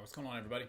What's going on, everybody?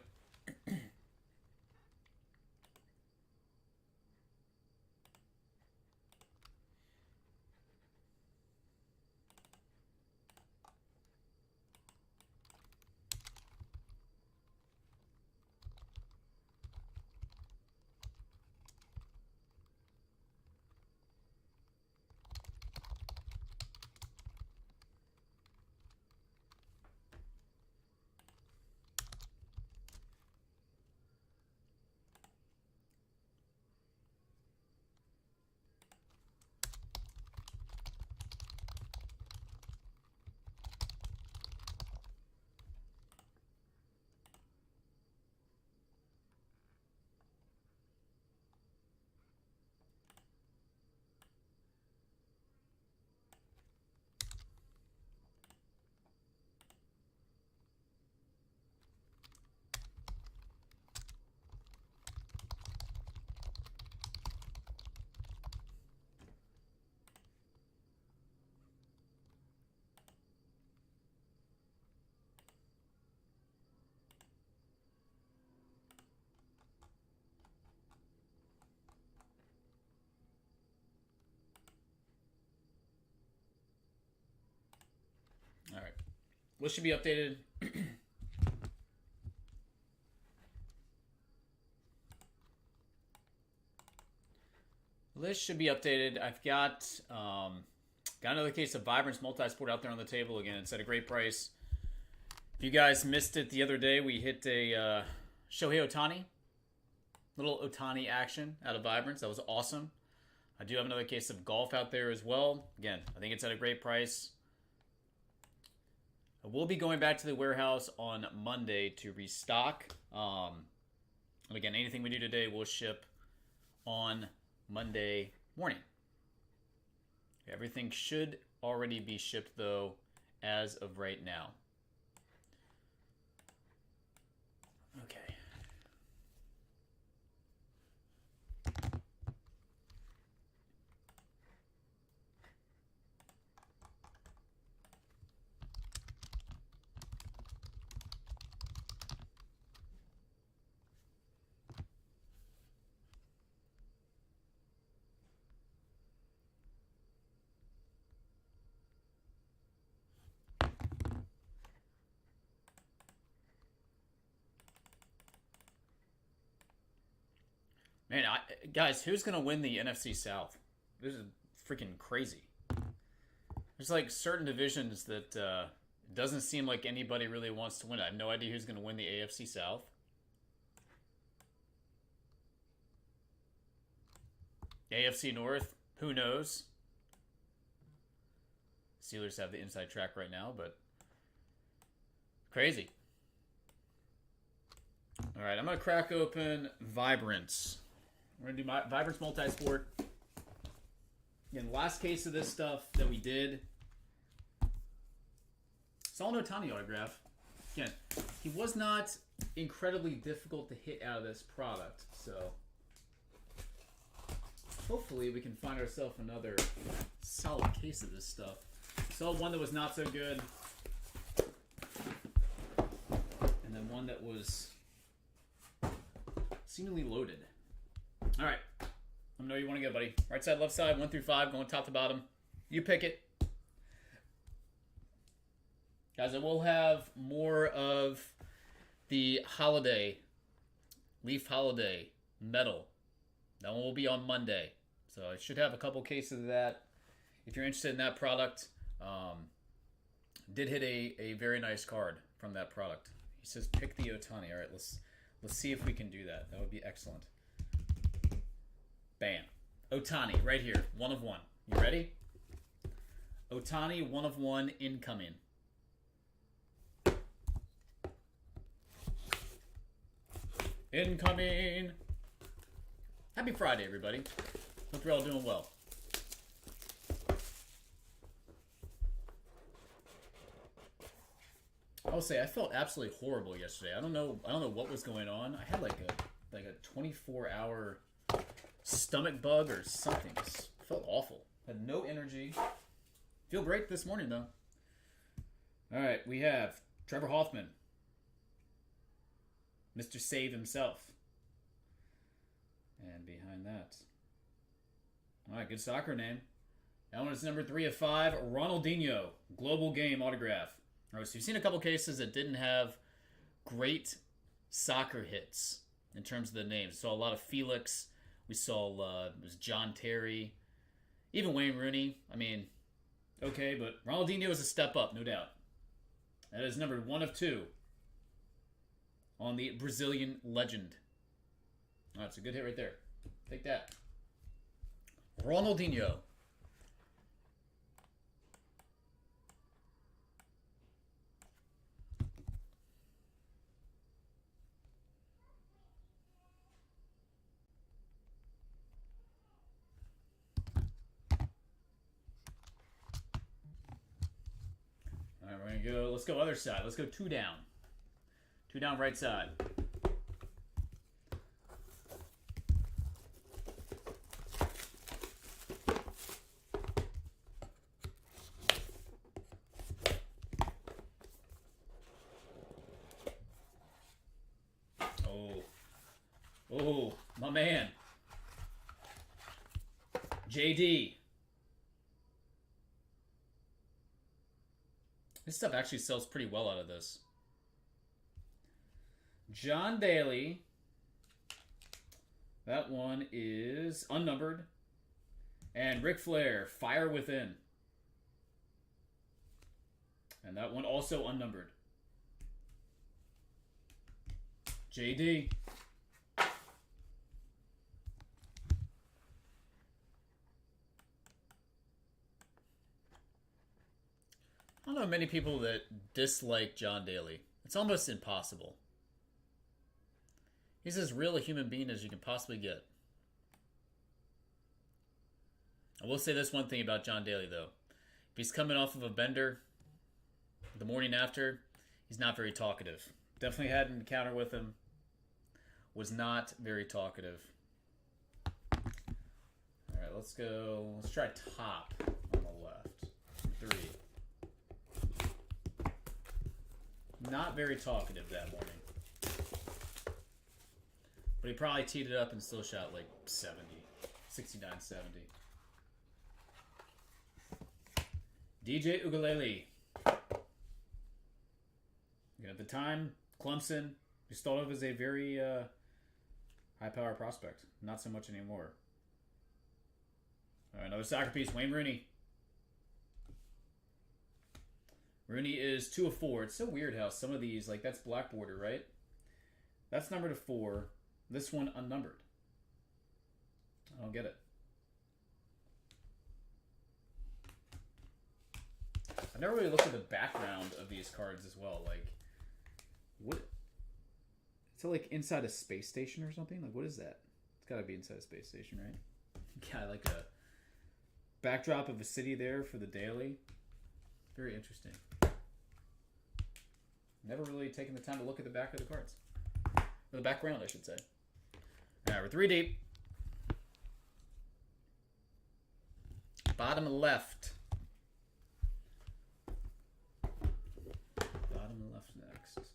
All right. List should be updated. List should be updated. I've got another case of Vibrance Multisport out there on the table again. It's at a great price. If you guys missed it the other day, we hit a Shohei Ohtani. Little Ohtani action out of Vibrance. That was awesome. I do have another case of golf out there as well. Again, I think it's at a great price. We'll be going back to the warehouse on Monday to restock. And again, anything we do today will ship on Monday morning. Everything should already be shipped, though, as of right now. Okay. Man, guys, who's going to win the NFC South? This is freaking crazy. There's like certain divisions that it doesn't seem like anybody really wants to win. I have no idea who's going to win the AFC South. AFC North, who knows? Steelers have the inside track right now, but crazy. All right, I'm going to crack open Vibrance. We're going to do my Vibrance Multisport. Again, last case of this stuff that we did. It's all an Ohtani autograph. Again, he was not incredibly difficult to hit out of this product, so hopefully we can find ourselves another solid case of this stuff. Saw one that was not so good, and then one that was seemingly loaded. All right. Let me know you want to go, buddy. Right side, left side, 1 through 5, going top to bottom. You pick it. Guys, I will have more of the holiday, Leaf Holiday Metal. That one will be on Monday. So I should have a couple cases of that. If you're interested in that product, did hit a very nice card from that product. He says pick the Ohtani. All right, let's see if we can do that. That would be excellent. Bam. Ohtani, right here. 1 of 1. You ready? Ohtani, 1 of 1, incoming. Incoming. Happy Friday, everybody. Hope you're all doing well. I will say I felt absolutely horrible yesterday. I don't know what was going on. I had like a 24-hour stomach bug or something. Just felt awful. Had no energy. Feel great this morning though. All right, we have Trevor Hoffman, Mr. Save himself. And behind that. All right, good soccer name. That one is number 3 of 5. Ronaldinho, global game autograph. All right, so you've seen a couple cases that didn't have great soccer hits in terms of the names. We saw a lot of Felix. We saw it was John Terry. Even Wayne Rooney. I mean, okay, but Ronaldinho is a step up, no doubt. That is number 1 of 2 on the Brazilian legend. All right, it's a good hit right there. Take that. Ronaldinho. All right, we're going to go, let's go other side. Let's go 2 down. 2 down right side. Oh, my man. JD. This stuff actually sells pretty well out of this. John Daly. That one is unnumbered. And Ric Flair, Fire Within. And that one also unnumbered. JD. I don't know many people that dislike John Daly. It's almost impossible. He's as real a human being as you can possibly get. I will say this one thing about John Daly, though. If he's coming off of a bender the morning after, he's not very talkative. Definitely had an encounter with him. Was not very talkative. All right, let's go. Let's try top on the left. 3. Not very talkative that morning. But he probably teed it up and still shot like 70. 69, 70. DJ Ugalele. At the time, Clemson, he thought of as a very high-power prospect. Not so much anymore. All right, another soccer piece. Wayne Rooney. Rooney is 2 of 4. It's so weird how some of these, like that's black border, right? That's numbered to 4. This one unnumbered. I don't get it. I never really looked at the background of these cards as well. Like, what? Is it like inside a space station or something? Like, what is that? It's got to be inside a space station, right? Got like a backdrop of a city there for the daily. Very interesting. Never really taken the time to look at the back of the cards. Or the background, I should say. Alright, we're 3 deep. Bottom left. Bottom left next.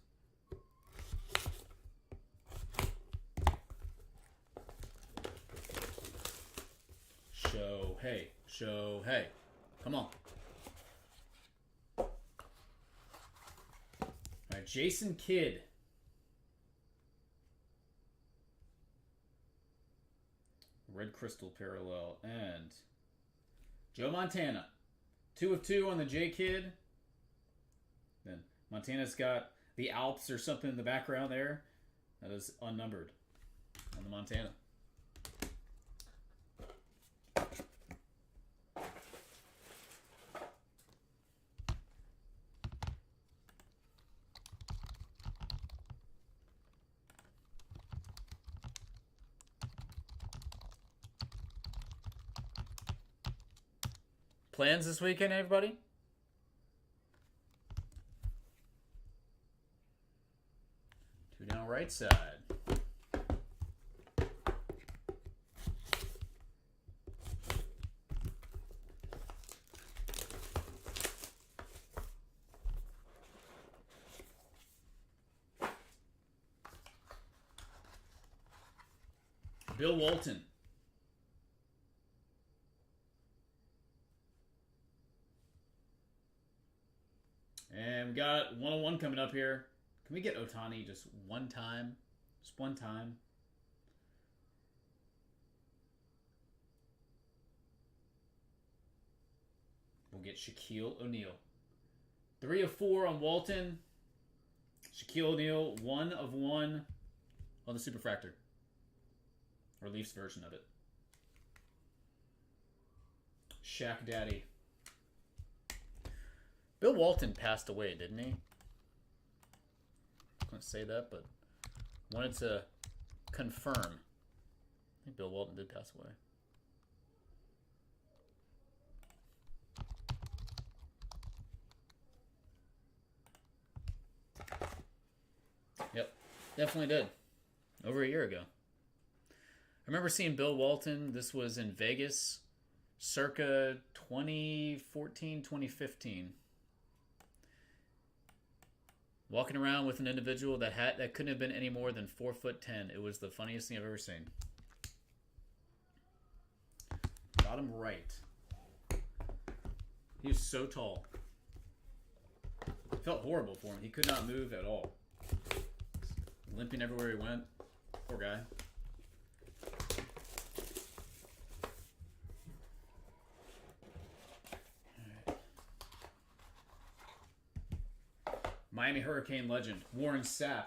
Show, hey. Come on. Alright, Jason Kidd. Red Crystal parallel. And Joe Montana. 2 of 2 on the J Kidd. Then Montana's got the Alps or something in the background there. That is unnumbered on the Montana. Plans this weekend, everybody? Two down right side. Bill Walton. And we got 101 coming up here. Can we get Ohtani just one time? Just one time. We'll get Shaquille O'Neal. 3 of 4 on Walton. Shaquille O'Neal, 1 of 1 on the Superfractor. Or Leafs version of it. Shaq Daddy. Bill Walton passed away, didn't he? I couldn't say that, but wanted to confirm. I think Bill Walton did pass away. Yep, definitely did. Over a year ago. I remember seeing Bill Walton. This was in Vegas, circa 2014, 2015. Walking around with an individual that couldn't have been any more than 4'10". It was the funniest thing I've ever seen. Got him right. He was so tall. It felt horrible for him. He could not move at all. Limping everywhere he went. Poor guy. Miami Hurricane legend, Warren Sapp.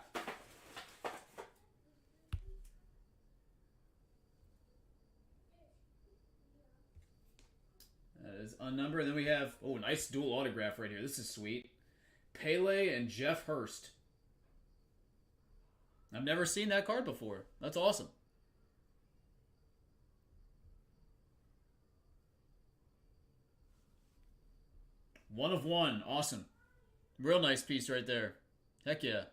That is unnumbered. Then we have, oh, nice dual autograph right here. This is sweet. Pele and Jeff Hurst. I've never seen that card before. That's awesome. One of 1. Awesome. Real nice piece right there. Heck yeah.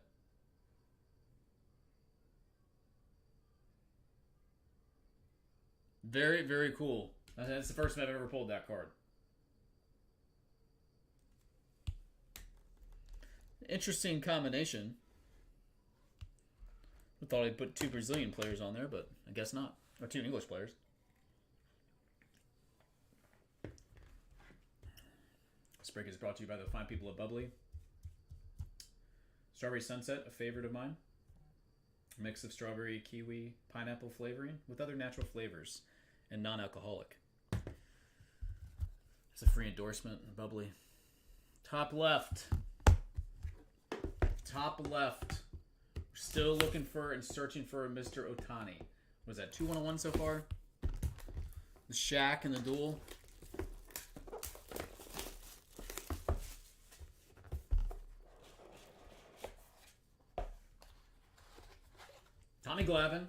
Very, very cool. That's the first time I've ever pulled that card. Interesting combination. I thought I'd put 2 Brazilian players on there, but I guess not. Or 2 English players. This break is brought to you by the fine people of Bubbly. Strawberry Sunset, a favorite of mine. A mix of strawberry, kiwi, pineapple flavoring with other natural flavors and non-alcoholic. It's a free endorsement, Bubbly. Top left. Top left. We're still looking for and searching for a Mr. Ohtani. Was that 2 101 so far? The Shaq and the duel. Tommy Glavine.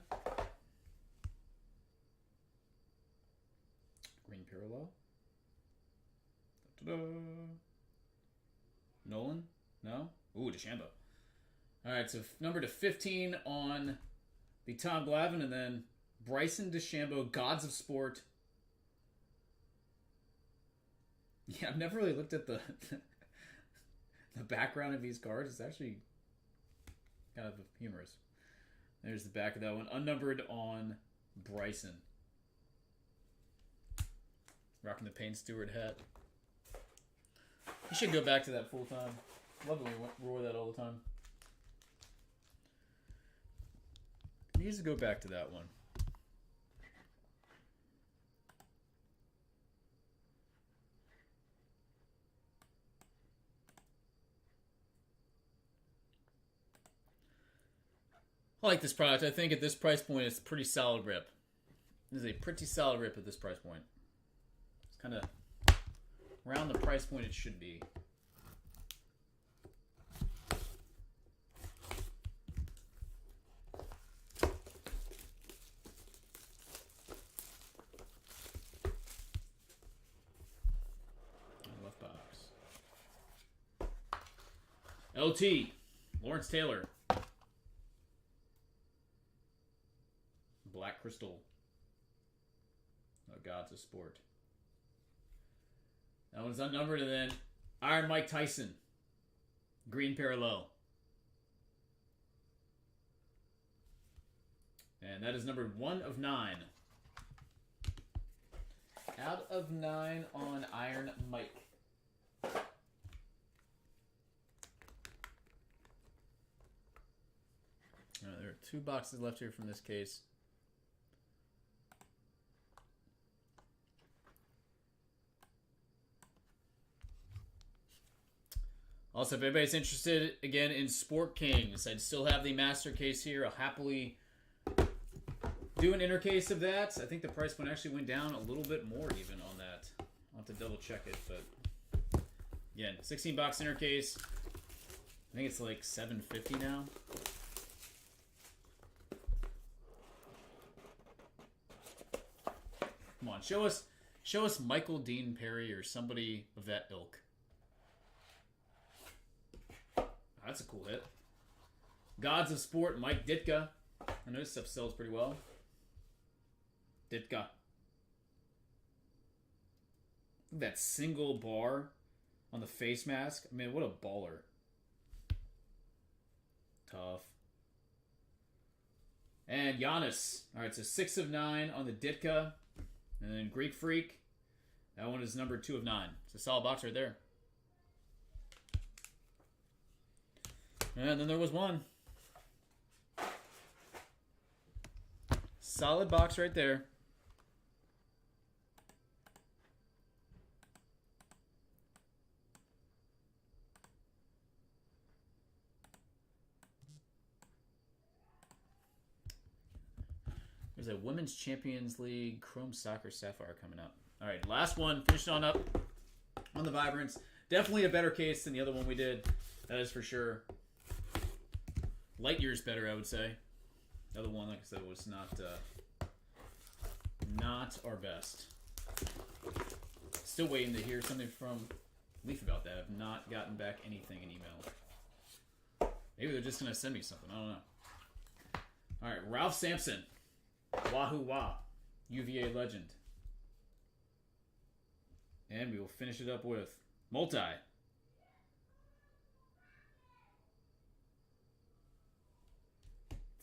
Green Parallel. Da-da-da. Nolan? No? Ooh, DeChambeau. Alright, so number to 15 on the Tom Glavine, and then Bryson DeChambeau, Gods of Sport. Yeah, I've never really looked at the the background of these cards. It's actually kind of humorous. There's the back of that one. Unnumbered on Bryson. Rocking the Payne Stewart hat. You should go back to that full time. Love it when we roar that all the time. He needs to go back to that one. I like this product. I think at this price point, it's a pretty solid rip. This is a pretty solid rip at this price point. It's kind of around the price point it should be. Left box. LT, Lawrence Taylor. Black Crystal. Oh, Gods of Sport. That one's unnumbered, and then Iron Mike Tyson. Green Parallel. And that is numbered 1 of 9. Out of 9 on Iron Mike. There are 2 boxes left here from this case. Also, if anybody's interested, again, in Sport Kings, I'd still have the Master Case here. I'll happily do an inner case of that. I think the price point actually went down a little bit more even on that. I'll have to double check it, but again, 16-box inner case. I think it's like $7.50 now. Come on, show us Michael Dean Perry or somebody of that ilk. That's a cool hit. Gods of Sport, Mike Ditka. I know this stuff sells pretty well. Ditka. That single bar on the face mask. I mean, what a baller. Tough. And Giannis. All right, so 6 of 9 on the Ditka. And then Greek Freak. That one is number 2 of 9. It's a solid box right there. And then there was one. Solid box right there. There's a Women's Champions League Chrome Soccer Sapphire coming up. All right, last one. Finish on up on the Vibrance. Definitely a better case than the other one we did. That is for sure. Light years better, I would say. The other one, like I said, was not our best. Still waiting to hear something from Leaf about that. I've not gotten back anything in email. Maybe they're just going to send me something. I don't know. All right, Ralph Sampson. Wahoo Wah. UVA legend. And we will finish it up with Multi.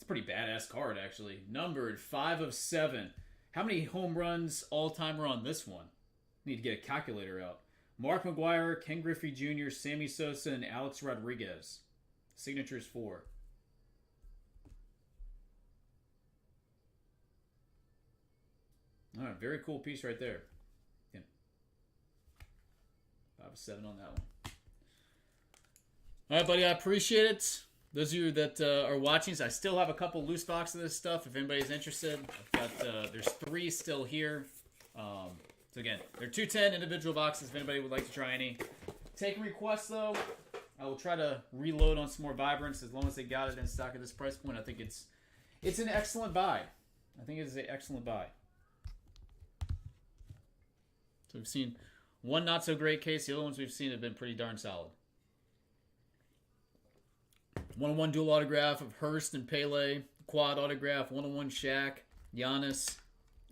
Pretty badass card, actually. Numbered 5 of 7. How many home runs all-time are on this one? Need to get a calculator out. Mark McGwire, Ken Griffey Jr., Sammy Sosa, and Alex Rodriguez. Signatures 4. All right, very cool piece right there. Yeah. 5 of 7 on that one. All right, buddy, I appreciate it. Those of you that are watching, so I still have a couple loose boxes of this stuff. If anybody's interested, I've got there's 3 still here. So again, they're 210 individual boxes. If anybody would like to try any, take requests though. I will try to reload on some more Vibrance as long as they got it in stock at this price point. I think it's an excellent buy. I think it is an excellent buy. So we've seen one not so great case. The other ones we've seen have been pretty darn solid. 1-on-1 dual autograph of Hurst and Pele. Quad autograph. 1-on-1 Shaq. Giannis.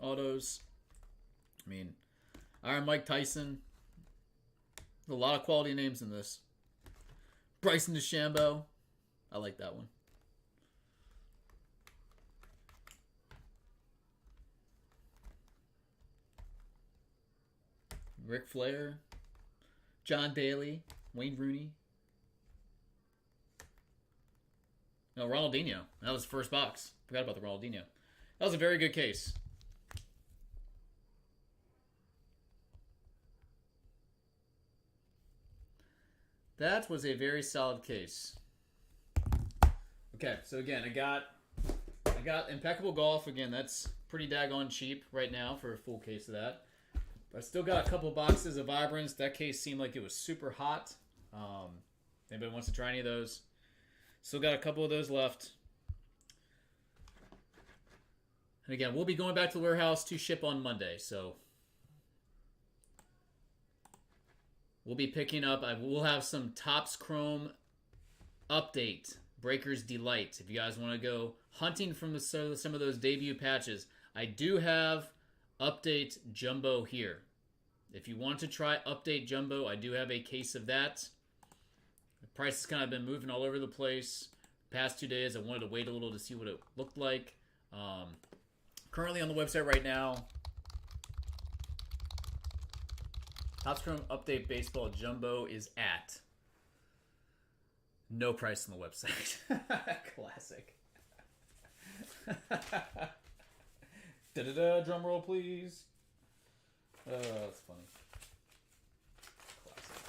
Autos. I mean, Iron Mike Tyson. There's a lot of quality names in this. Bryson DeChambeau. I like that one. Ric Flair. John Daly. Wayne Rooney. No, Ronaldinho. That was the first box. Forgot about the Ronaldinho. That was a very good case. That was a very solid case. Okay, so again, I got Impeccable Golf. Again, that's pretty daggone cheap right now for a full case of that. But I still got a couple boxes of Vibrance. That case seemed like it was super hot. Anybody wants to try any of those? Still got a couple of those left. And again, we'll be going back to the warehouse to ship on Monday. So we'll be picking up. I will have some Topps Chrome update. Breaker's Delight. If you guys want to go hunting from some of those debut patches, I do have Update Jumbo here. If you want to try Update Jumbo, I do have a case of that. The price has kind of been moving all over the place. The past 2 days, I wanted to wait a little to see what it looked like. Currently on the website right now, Hotstrom Update Baseball Jumbo is at no price on the website. Classic. Da-da-da, drum roll, please. Oh, that's funny. Classic.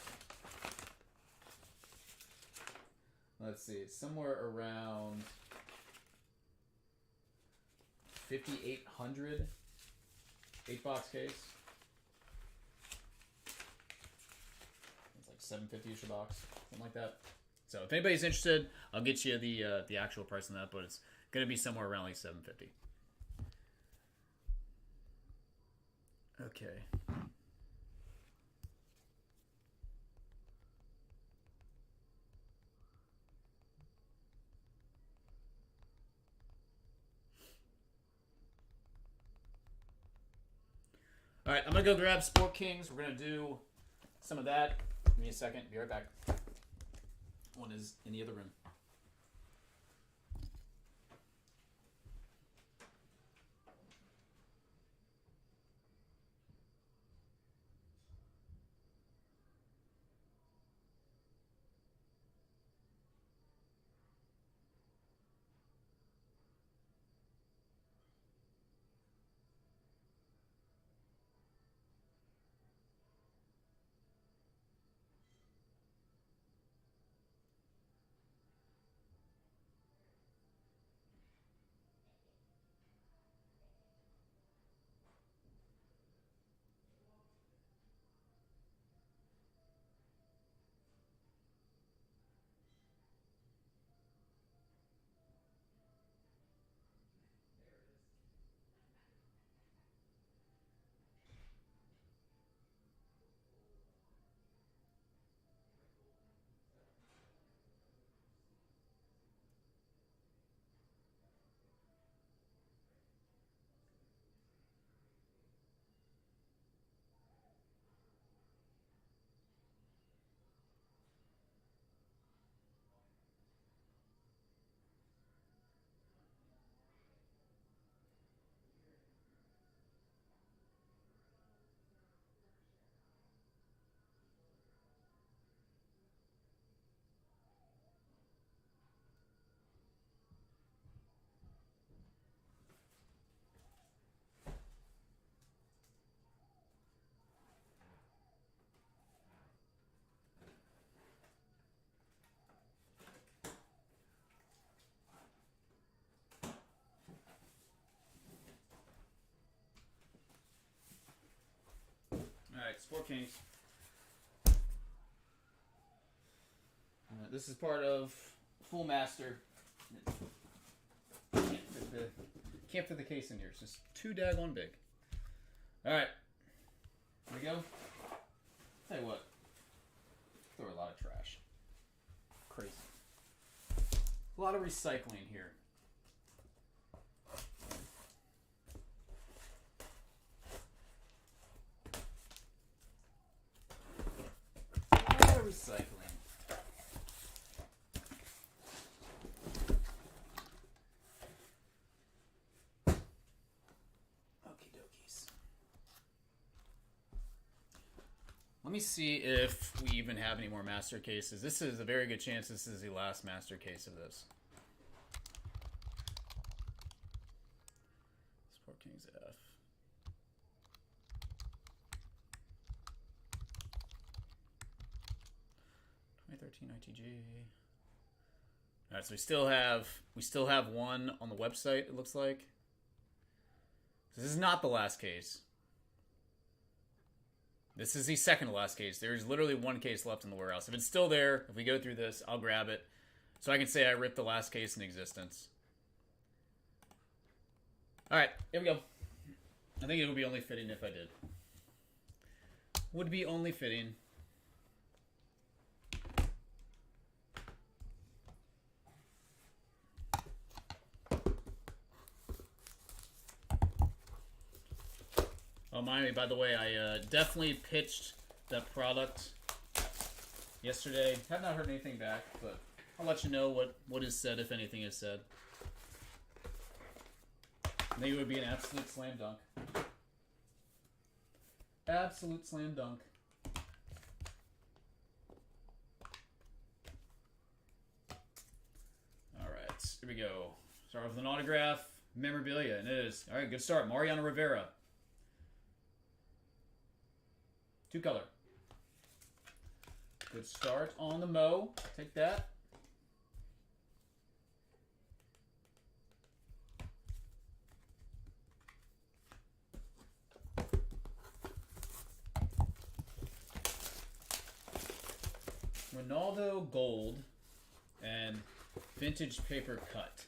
Let's see, it's somewhere around 5,800 8-box case. It's like $750 a box, something like that. So if anybody's interested, I'll get you the actual price on that, but it's gonna be somewhere around like $750. Okay. All right, I'm gonna go grab Sport Kings. We're gonna do some of that. Give me a second. Be right back. One is in the other room. All right, Sport Kings. This is part of Full Master. Can't fit the case in here. It's just too daggone big. All right, here we go. Tell you what, throw a lot of trash. Crazy. A lot of recycling here. Recycling. Okie dokies. Let me see if we even have any more master cases. This is a very good chance this is the last master case of this. Sport Kings F. 2013 ITG. All right, so we still have one on the website. It looks like. So this is not the last case. This is the second to last case. There's literally one case left in the warehouse. If it's still there, if we go through this, I'll grab it, so I can say I ripped the last case in existence. All right, here we go. I think it would be only fitting if I did. Would be only fitting. Oh, Miami, by the way, I definitely pitched that product yesterday. Have not heard anything back, but I'll let you know what is said, if anything is said. I think it would be an absolute slam dunk. Absolute slam dunk. All right, here we go. Start off with an autograph, memorabilia, and it is. All right, good start. Mariano Rivera. 2-color. Good start on the Mo. Take that. Ronaldo Gold and Vintage Paper Cut.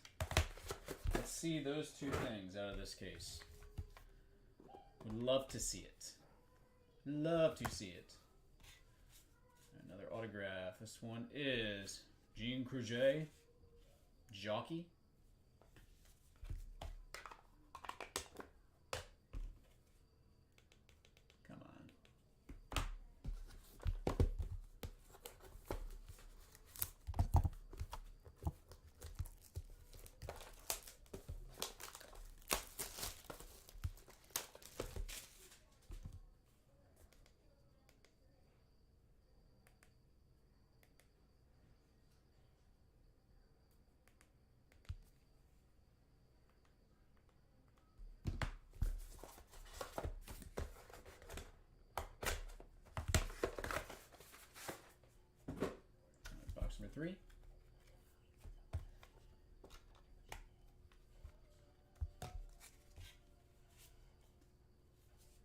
Let's see those two things out of this case. Would love to see it. Love to see it. Another autograph. This one is Jean Crouget, Jockey. Come on. Number 3.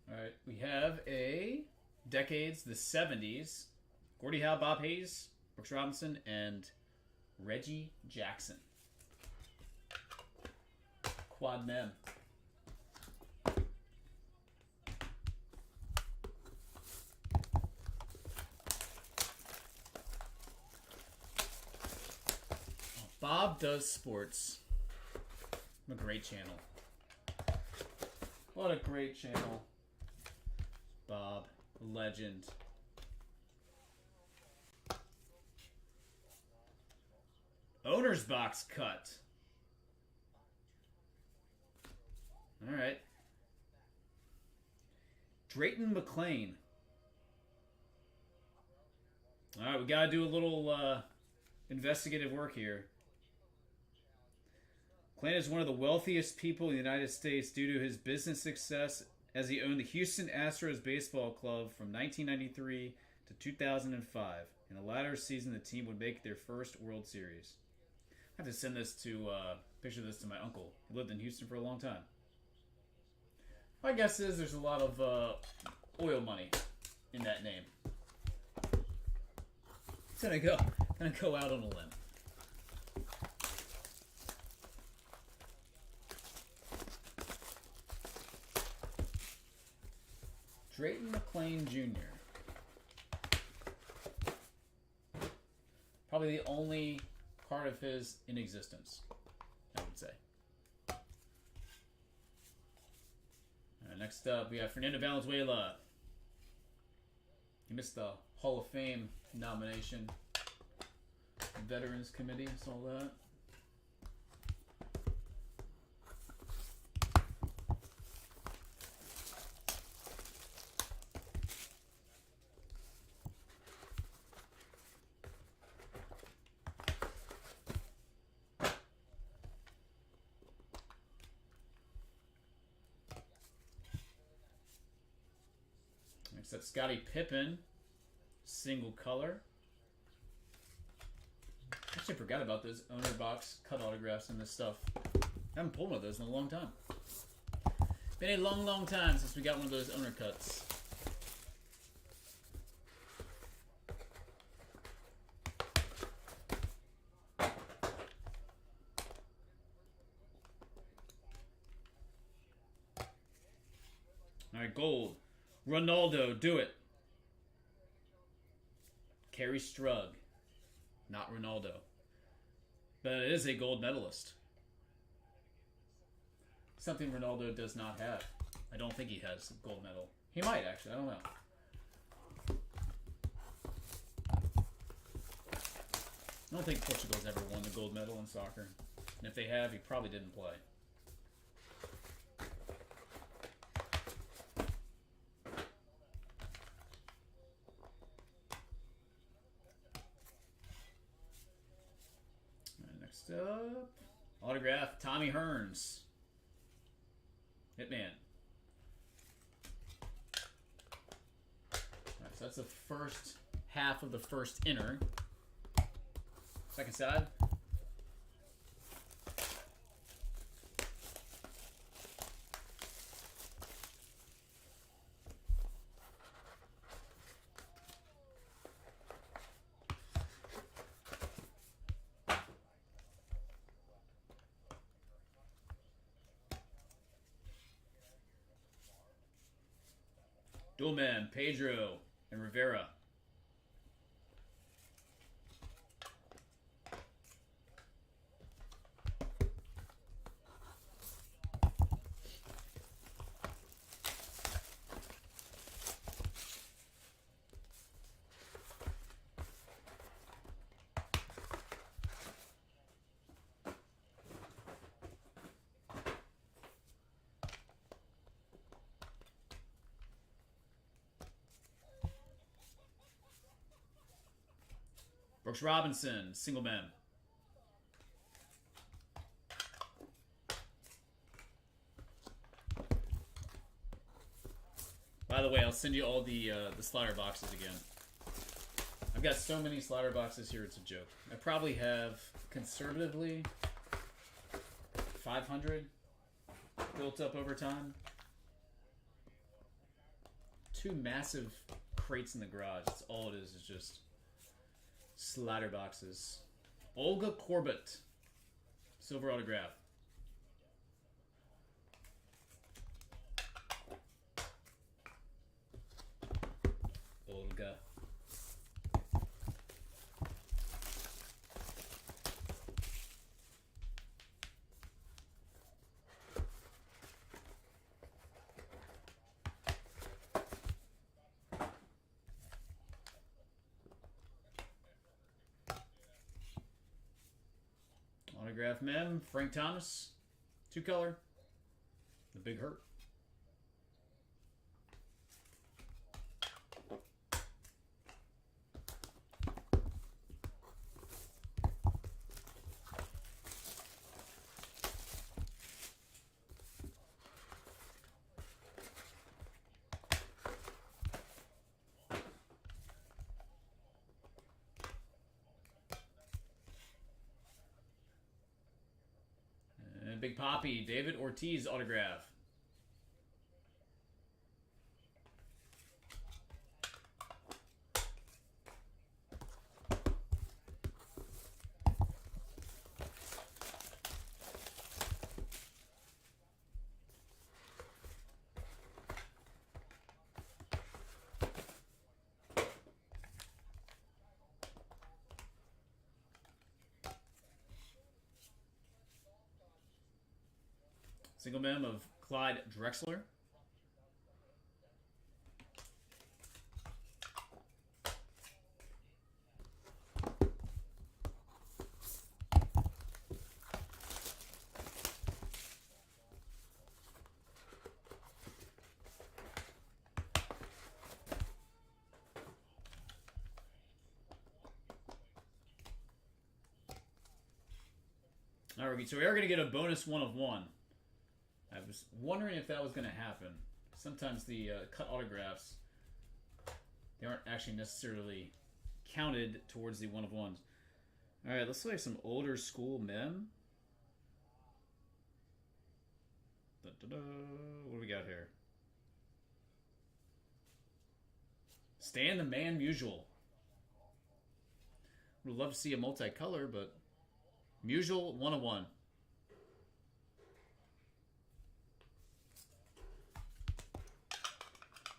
All right, we have a Decades, the 70s. Gordie Howe, Bob Hayes, Brooks Robinson, and Reggie Jackson. Quad Mem. Bob Does Sports. A great channel. What a great channel. Bob, legend. Owner's box cut. All right. Drayton McLean. All right, we got to do a little investigative work here. Clan is one of the wealthiest people in the United States due to his business success, as he owned the Houston Astros baseball club from 1993 to 2005. In the latter season, the team would make their first World Series. I have to send this to picture this to my uncle. He lived in Houston for a long time. My guess is there's a lot of oil money in that name. It's gonna go out on a limb. Drayton McLean Jr. Probably the only card of his in existence, I would say. Next up, we have Fernando Valenzuela. He missed the Hall of Fame nomination. Veterans Committee, saw that. Next up, Scottie Pippen, single color. Actually, I forgot about those owner box cut autographs and this stuff. I haven't pulled one of those in a long time. Been a long, long time since we got one of those owner cuts. All right, gold. Ronaldo, do it. Kerry Strug, not Ronaldo. But it is a gold medalist. Something Ronaldo does not have. I don't think he has a gold medal. He might, actually. I don't know. I don't think Portugal's ever won the gold medal in soccer. And if they have, he probably didn't play. Next up, autograph Tommy Hearns. Hitman. Alright, so that's the first half of the first inner. Second side. Bowman, Pedro, and Rivera. Brooks Robinson, single man. By the way, I'll send you all the slider boxes again. I've got so many slider boxes here, it's a joke. I probably have, conservatively, 500 built up over time. 2 massive crates in the garage. That's all it is just slider boxes. Olga Corbett, silver autograph. Olga. Autograph mem, Frank Thomas, 2-color, the Big Hurt. Big Poppy, David Ortiz autograph. Single mem of Clyde Drexler. All right, so we are going to get a bonus 1 of 1. I was wondering if that was going to happen. Sometimes the cut autographs, they aren't actually necessarily counted towards the 1 of 1s. All right, let's look at some older school mem. What do we got here? Stan the Man Musial. Would love to see a multicolor, but Musial 1 of 1.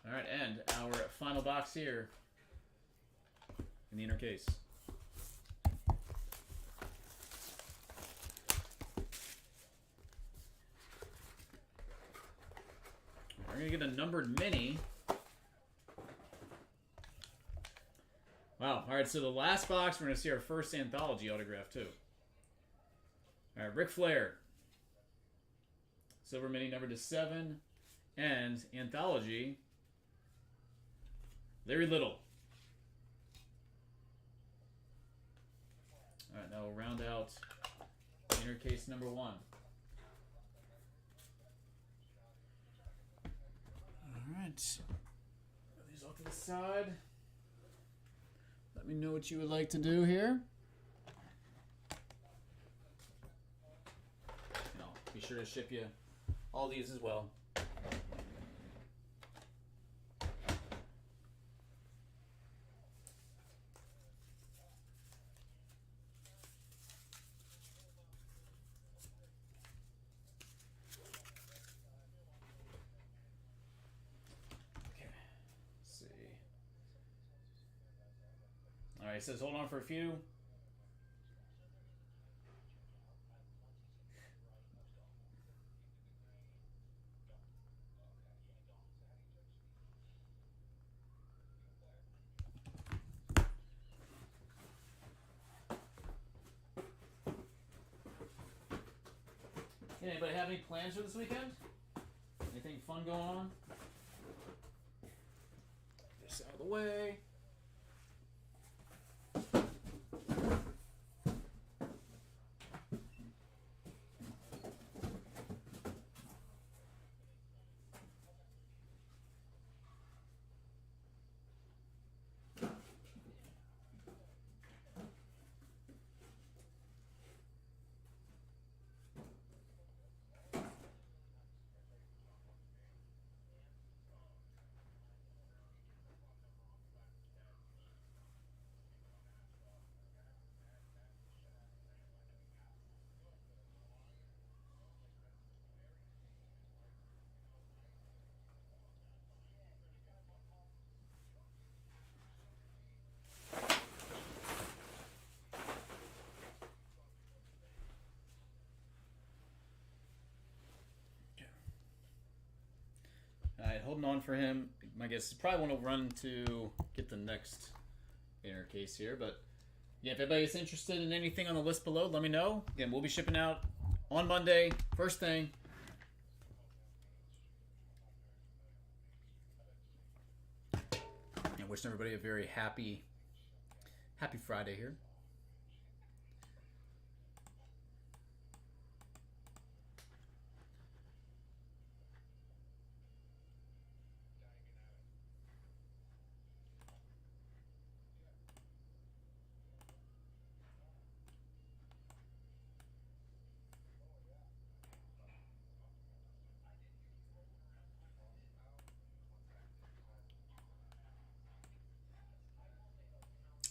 All right, and our final box here in the inner case. We're going to get a numbered mini. Wow. All right, so the last box, we're going to see our first anthology autograph, too. All right, Ric Flair. Silver mini numbered to 7. And anthology, Larry Little. All right, now we'll round out Inner case number 1. Alright. Put these off to the side. Let me know what you would like to do here. And I'll be sure to ship you all these as well. Alright, it says hold on for a few. Anybody have any plans for this weekend? Anything fun going on? This out of the way. Alright, holding on for him. My guess is probably want to run to get the next inner case here. But yeah, if anybody's interested in anything on the list below, let me know. Again, we'll be shipping out on Monday, first thing. And wishing everybody a very happy Friday here.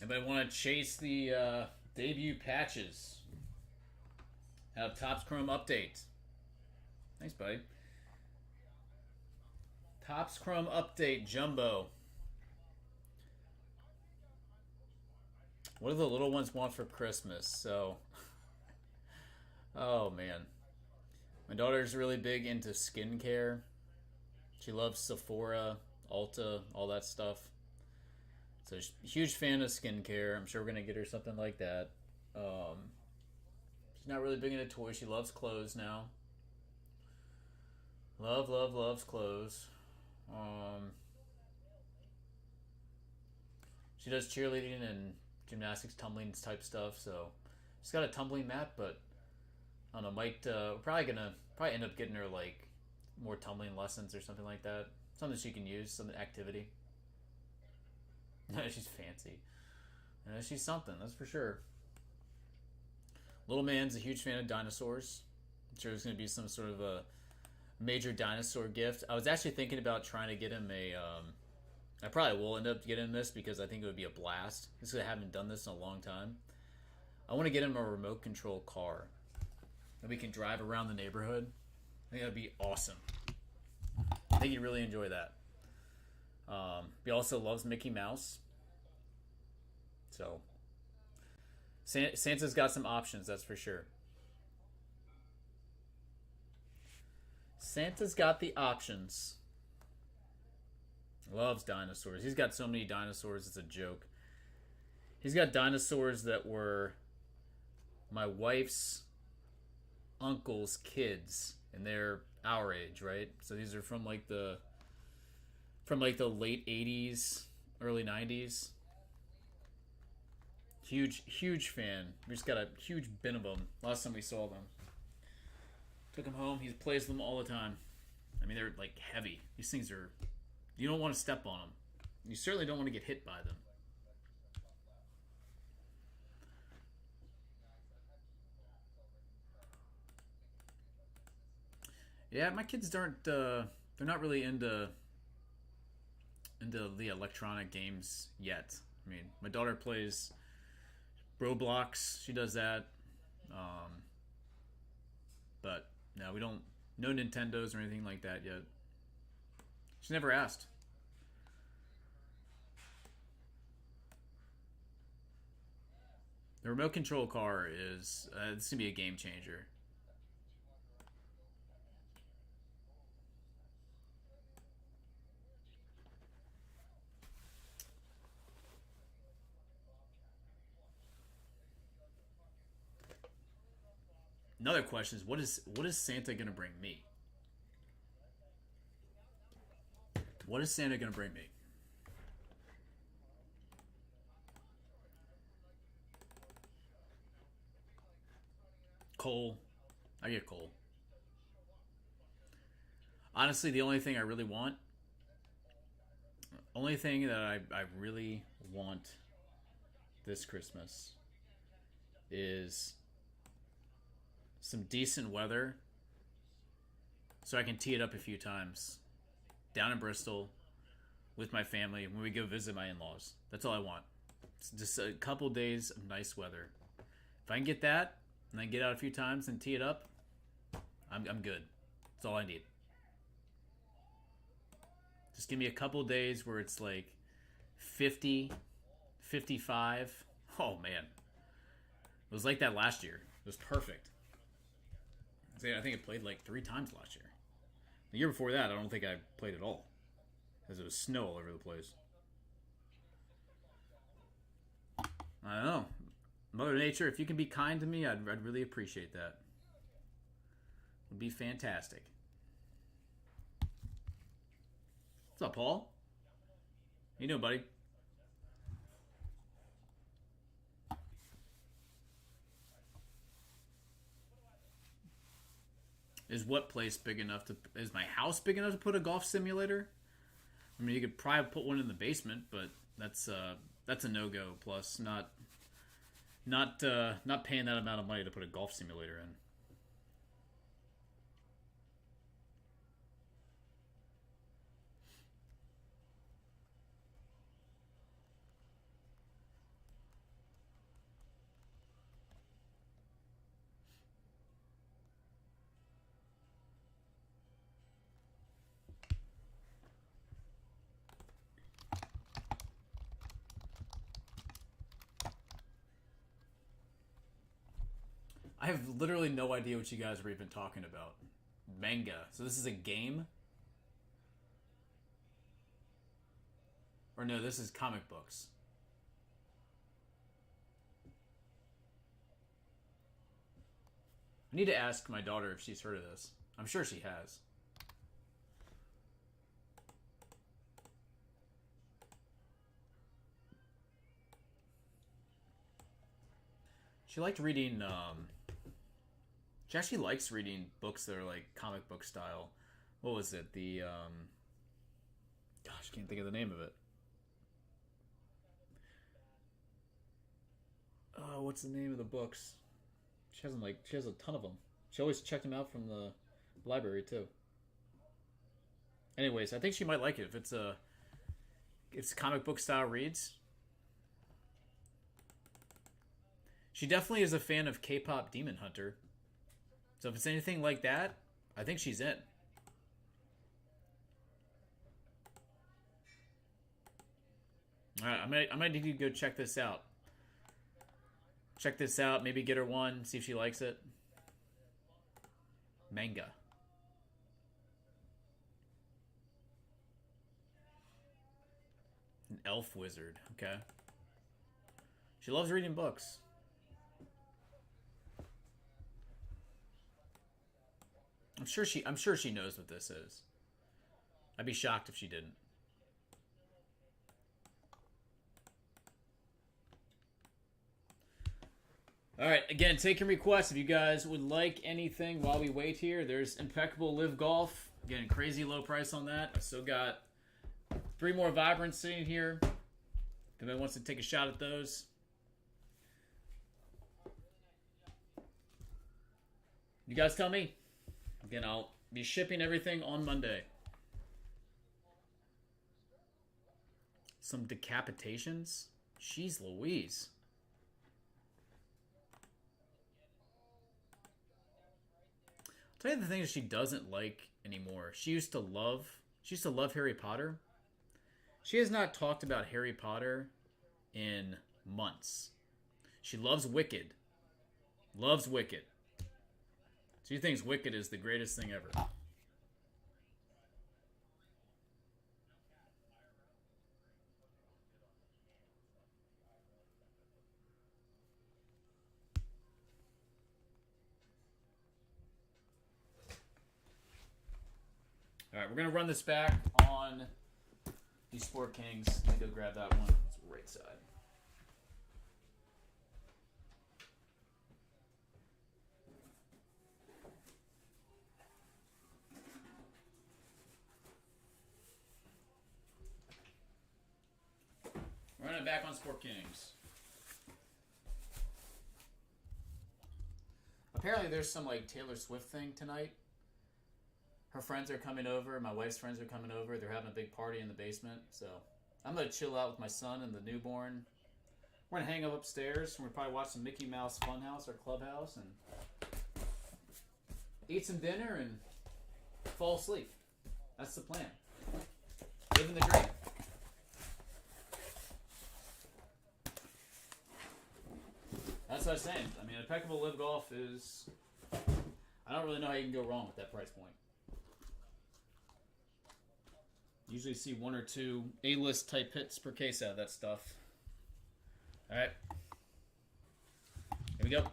Anybody want to chase the debut patches? Have Topps Chrome update. Thanks, buddy. Topps Chrome update jumbo. What do the little ones want for Christmas? So, oh man, my daughter's really big into skincare. She loves Sephora, Ulta, all that stuff. So she's a huge fan of skincare. I'm sure we're gonna get her something like that. She's not really big into toys. She loves clothes now. Loves clothes. She does cheerleading and gymnastics, tumbling type stuff. So she's got a tumbling mat, but I don't know. Might probably end up getting her like more tumbling lessons or something like that. Something she can use, some activity. She's fancy. She's something, that's for sure. Little man's a huge fan of dinosaurs. I'm sure there's going to be some sort of a major dinosaur gift. I was actually thinking about trying to get him a... I probably will end up getting this because I think it would be a blast. Because I haven't done this in a long time. I want to get him a remote control car that we can drive around the neighborhood. I think that would be awesome. I think he'd really enjoy that. He also loves Mickey Mouse. So, Santa's got some options, that's for sure. Santa's got the options. Loves dinosaurs. He's got so many dinosaurs, it's a joke. He's got dinosaurs that were my wife's uncle's kids, and they're our age, right? So these are from like the late 80s, early 90s. Huge fan. We just got a huge bin of them last time we saw them. Took them home. He plays them all the time. I mean, they're like heavy. These things are... You don't want to step on them. You certainly don't want to get hit by them. Yeah, my kids aren't... they're not really into the electronic games yet. I mean, my daughter plays Roblox. She does that. But no, we don't... No Nintendos or anything like that yet. She never asked. The remote control car is... it's going to be a game changer. Another question is, what is Santa gonna bring me? What is Santa gonna bring me? Coal. I get coal. Honestly, the only thing I really want, only thing that I really want this Christmas is some decent weather so I can tee it up a few times down in Bristol with my family when we go visit my in-laws. That's all I want. It's just a couple days of nice weather. If I can get that and then get out a few times and tee it up, I'm good. That's all I need. Just give me a couple days where it's like 50, 55. Oh man. It was like that last year. It was perfect. I think I played like 3 times last year. The year before that, I don't think I played at all, because it was snow all over the place. I don't know. Mother Nature, if you can be kind to me, I'd really appreciate that. It would be fantastic. What's up, Paul? How you doing, buddy? Is what place big enough to... Is my house big enough to put a golf simulator? I mean, you could probably put one in the basement, but that's a no-go. Plus, not paying that amount of money to put a golf simulator in. I have literally no idea what you guys were even talking about. Manga. So this is a game? Or no, this is comic books. I need to ask my daughter if she's heard of this. I'm sure she has. She liked reading, she actually likes reading books that are like comic book style. What was it? The, gosh, I can't think of the name of it. Oh, what's the name of the books? She has a ton of them. She always checked them out from the library too. Anyways, I think she might like it if it's comic book style reads. She definitely is a fan of K-pop Demon Hunter. So if it's anything like that, I think she's in. Alright, I might need to go check this out. Check this out, maybe get her one, see if she likes it. Manga. An elf wizard, okay. She loves reading books. I'm sure she knows what this is. I'd be shocked if she didn't. All right, again, taking requests. If you guys would like anything while we wait here, there's Impeccable Live Golf. Again, crazy low price on that. I still got 3 more Vibrants sitting here. If anybody wants to take a shot at those. You guys tell me. Again, I'll be shipping everything on Monday. Some decapitations? Jeez Louise. I'll tell you the things she doesn't like anymore. She used to love Harry Potter. She has not talked about Harry Potter in months. She loves Wicked. Loves Wicked. She thinks Wicked is the greatest thing ever. All right, we're going to run this back on the Sport Kings. Let me go grab that one. It's right side. Running it back on Sport Kings. Apparently there's some like Taylor Swift thing tonight. Her friends are coming over. My wife's friends are coming over. They're having a big party in the basement. So I'm going to chill out with my son and the newborn. We're going to hang up upstairs. We're going to probably watch some Mickey Mouse Funhouse or Clubhouse and eat some dinner and fall asleep. That's the plan. Living the dream. That's what I was saying. I mean, Impeccable Live Golf is... I don't really know how you can go wrong with that price point. Usually see 1 or 2 A-list type hits per case out of that stuff. Alright. Here we go.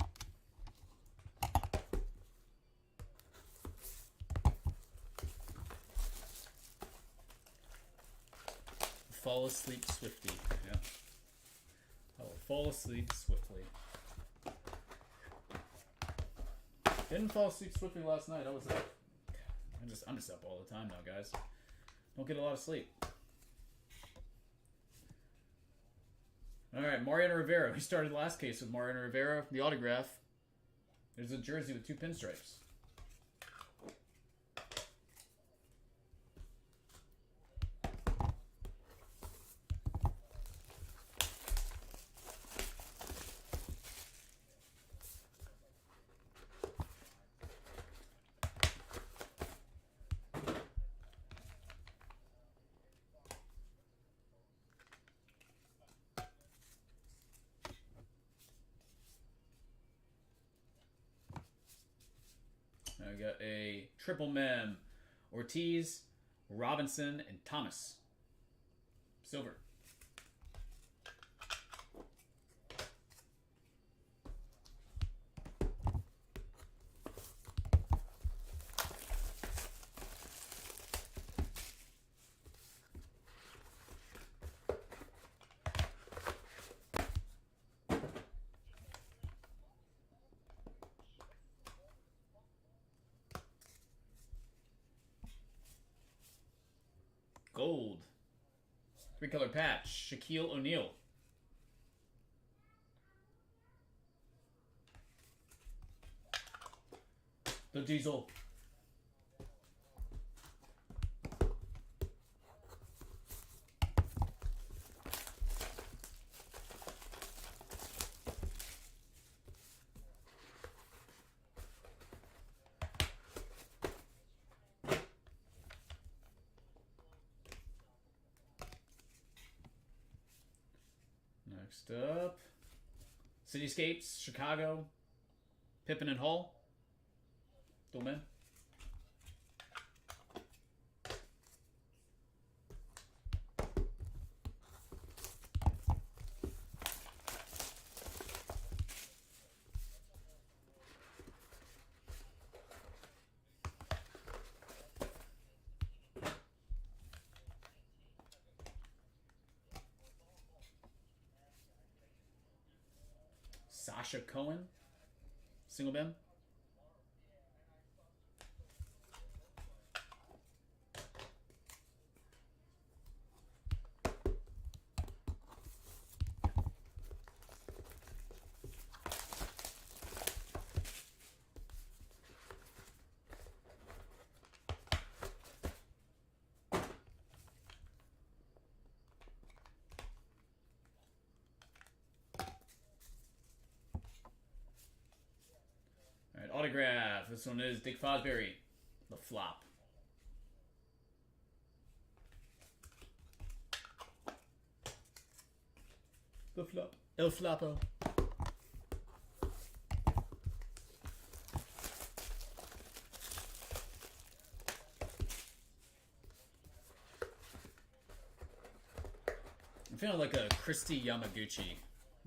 Fall asleep swiftly. Yeah. I will fall asleep swiftly. Didn't fall asleep swiftly last night. I was up. I'm just up all the time now, guys. Don't get a lot of sleep. All right, Mariano Rivera. We started the last case with Mariano Rivera. The autograph. There's a jersey with 2 pinstripes. I got a triple mem. Ortiz, Robinson, and Thomas. Silver. Gold. 3-color patch. Shaquille O'Neal. The Diesel. Next up, Cityscapes, Chicago, Pippen and Hall, Bowman. Sasha Cohen. Single Ben. Autograph. This one is Dick Fosbury. The flop. The flop. El Flapo. I'm feeling like a Christy Yamaguchi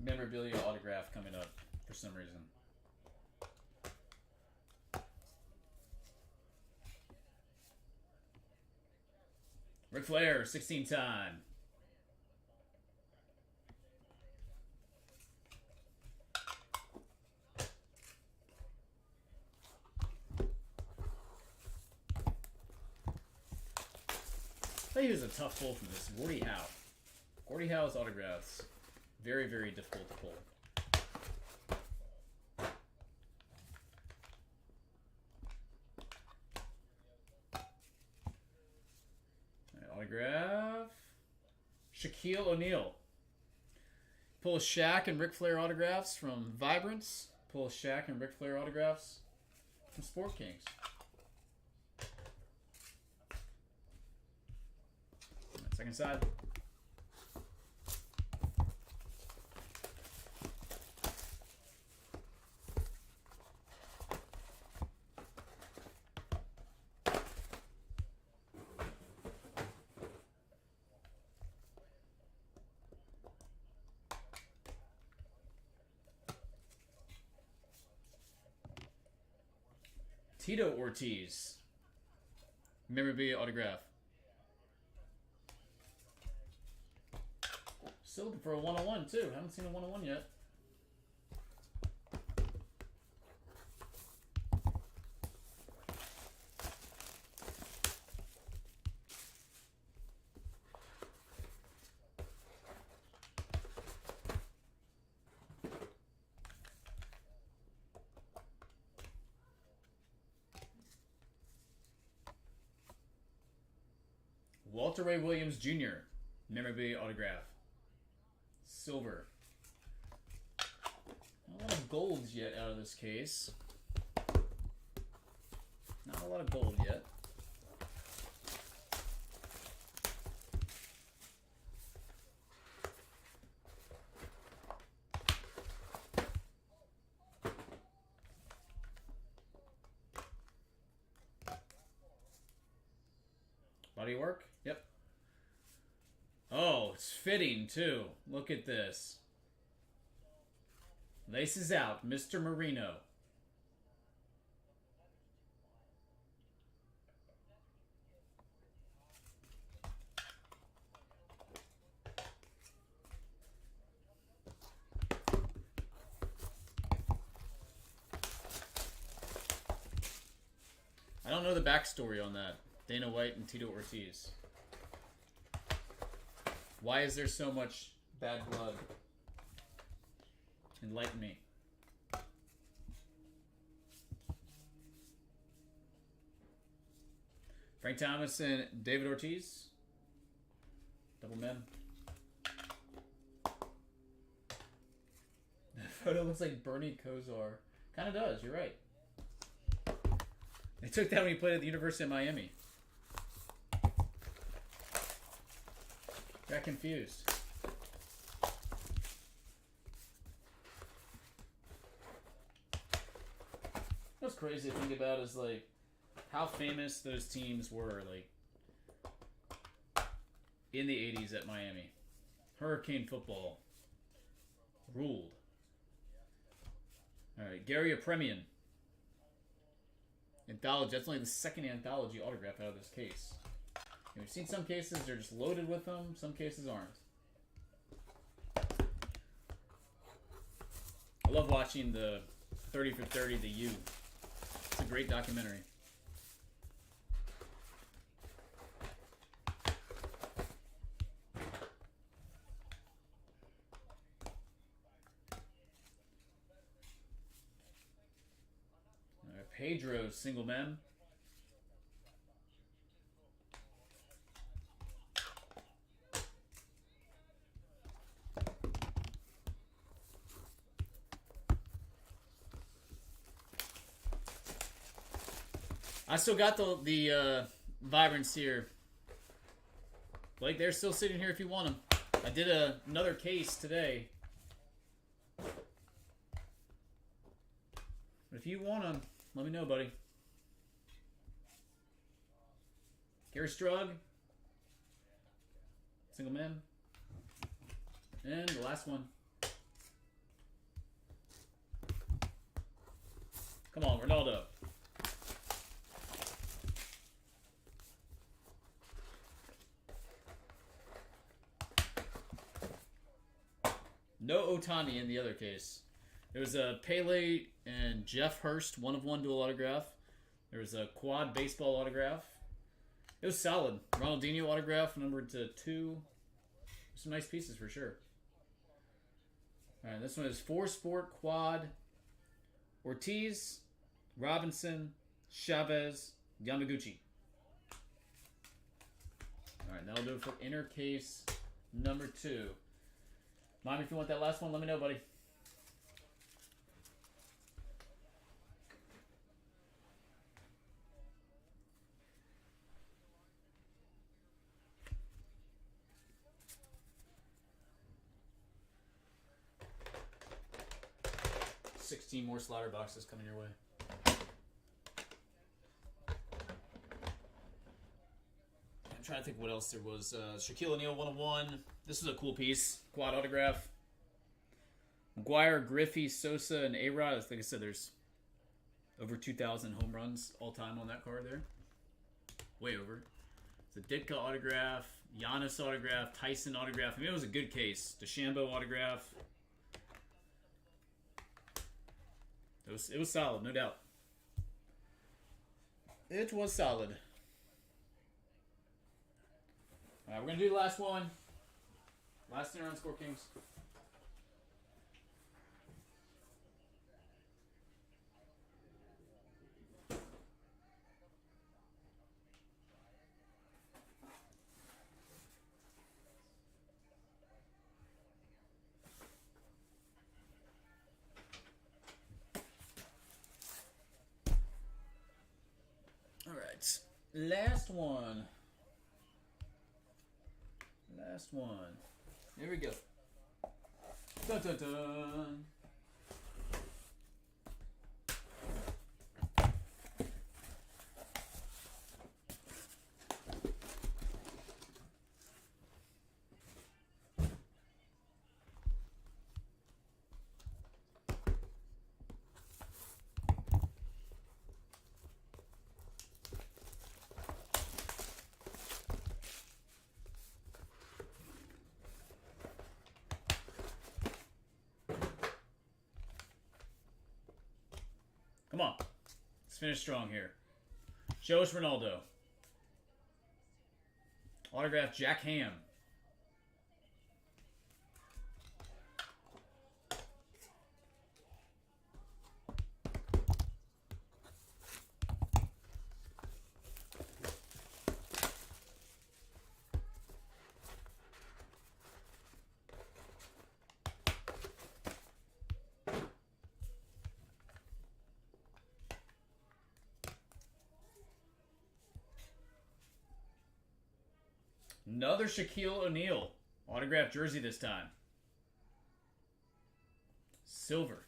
memorabilia autograph coming up for some reason. Ric Flair, 16 time. I think he was a tough pull from this. Gordie Howe. Gordie Howe's autographs. Very, very difficult to pull. Autograph. Shaquille O'Neal. Pull a Shaq and Ric Flair autographs from Vibrance. Pull a Shaq and Ric Flair autographs from Sport Kings. Second side. Tito Ortiz. Memorabilia autograph. Still looking for a 101 too. Haven't seen a 101 yet. Walter Ray Williams Jr. Memorabilia autograph. Silver. Not a lot of golds yet out of this case. Not a lot of gold yet. Body work? Yep. Oh, it's fitting too. Look at this. Laces out, Mr. Marino. I don't know the backstory on that. Dana White and Tito Ortiz. Why is there so much bad blood? Enlighten me. Frank Thomas and David Ortiz. Double men. That photo looks like Bernie Kosar. Kind of does, you're right. They took that when he played at the University of Miami. Got confused. What's crazy to think about is like how famous those teams were like in the 80s at Miami. Hurricane football ruled. Alright, Gary Apremian. Anthology. That's only the second anthology autograph out of this case. And we've seen some cases they're just loaded with them. Some cases aren't. I love watching the 30 for 30, the U. It's a great documentary. All right, Pedro, single mem. I still got the Vibrance here. Blake, they're still sitting here if you want them. I did another case today. But if you want them, let me know, buddy. Gary Strug. Single man. And the last one. Come on, Ronaldo. No Otani in the other case. There was a Pele and Jeff Hurst, 1/1 dual autograph. There was a quad baseball autograph. It was solid. Ronaldinho autograph, numbered to 2. Some nice pieces for sure. All right, this one is 4-sport quad. Ortiz, Robinson, Chavez, Yamaguchi. All right, that'll do it for inner case number 2. Mommy, if you want that last one, let me know, buddy. $16 more slaughter boxes coming your way. I'm trying to think what else there was. Shaquille O'Neal 1/1. This was a cool piece. Quad autograph. McGuire, Griffey, Sosa, and A-Rod. Like I said, there's over 2,000 home runs all time on that card there. Way over. It's a Ditka autograph, Giannis autograph, Tyson autograph. I mean, it was a good case. DeChambeau autograph. It was solid, no doubt. It was solid. All right, we're going to do the last one. Last dinner on Score Kings. All right, last one. Last one. Here we go. Dun, dun, dun. Come on. Let's finish strong here. Show us Ronaldo. Autograph Jack Ham. Another Shaquille O'Neal. Autographed jersey this time. Silver.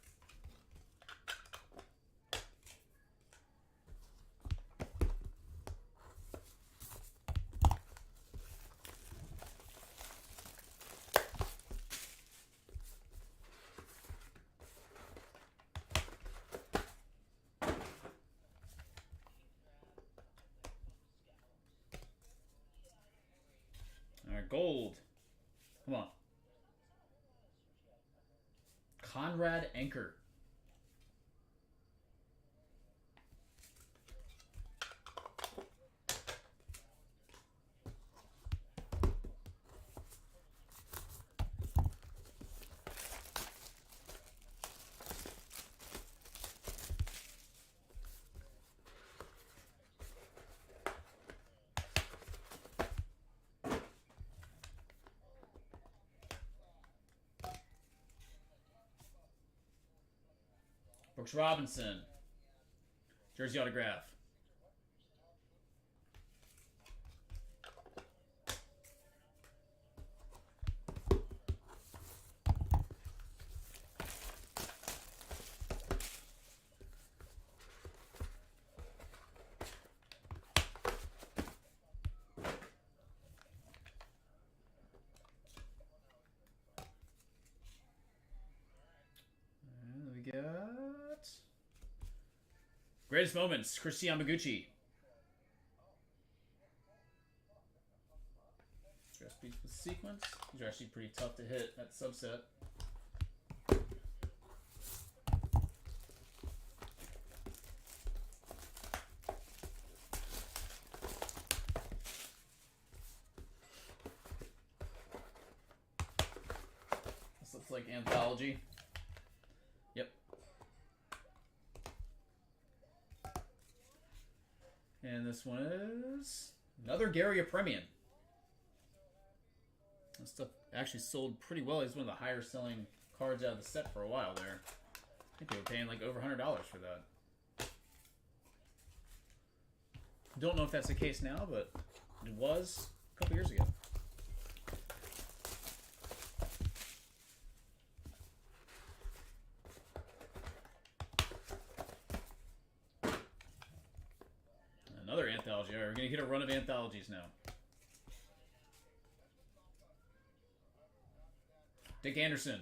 Gold. Come on. Conrad Anchor. Brooks Robinson. Jersey autograph. And we got Greatest Moments, Chris Yamaguchi. Dress beats with sequence. These are actually pretty tough to hit, that subset. This looks like Anthology. Yep. And this one is another Gary Apremian. This stuff actually sold pretty well. He's one of the higher selling cards out of the set for a while there. I think they were paying like over $100 for that. Don't know if that's the case now, but it was a couple years ago. Another anthology. All right, we're going to get a run of anthologies now. Dick Anderson.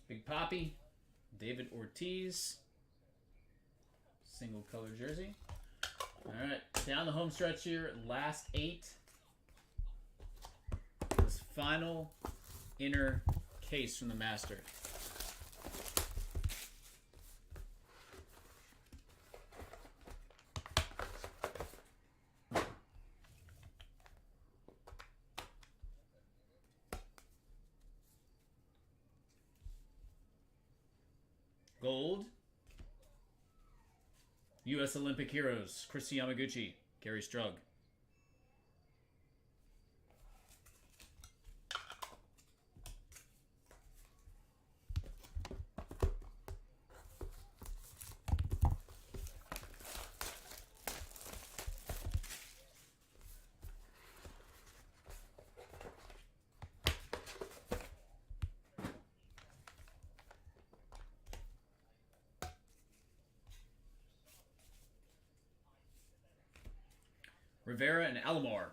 Big Poppy, David Ortiz, single color jersey. All right, down the home stretch here, last 8. This final inner case from the Master. Gold. U.S. Olympic Heroes. Chris Yamaguchi. Gary Strug. Rivera and Alomar.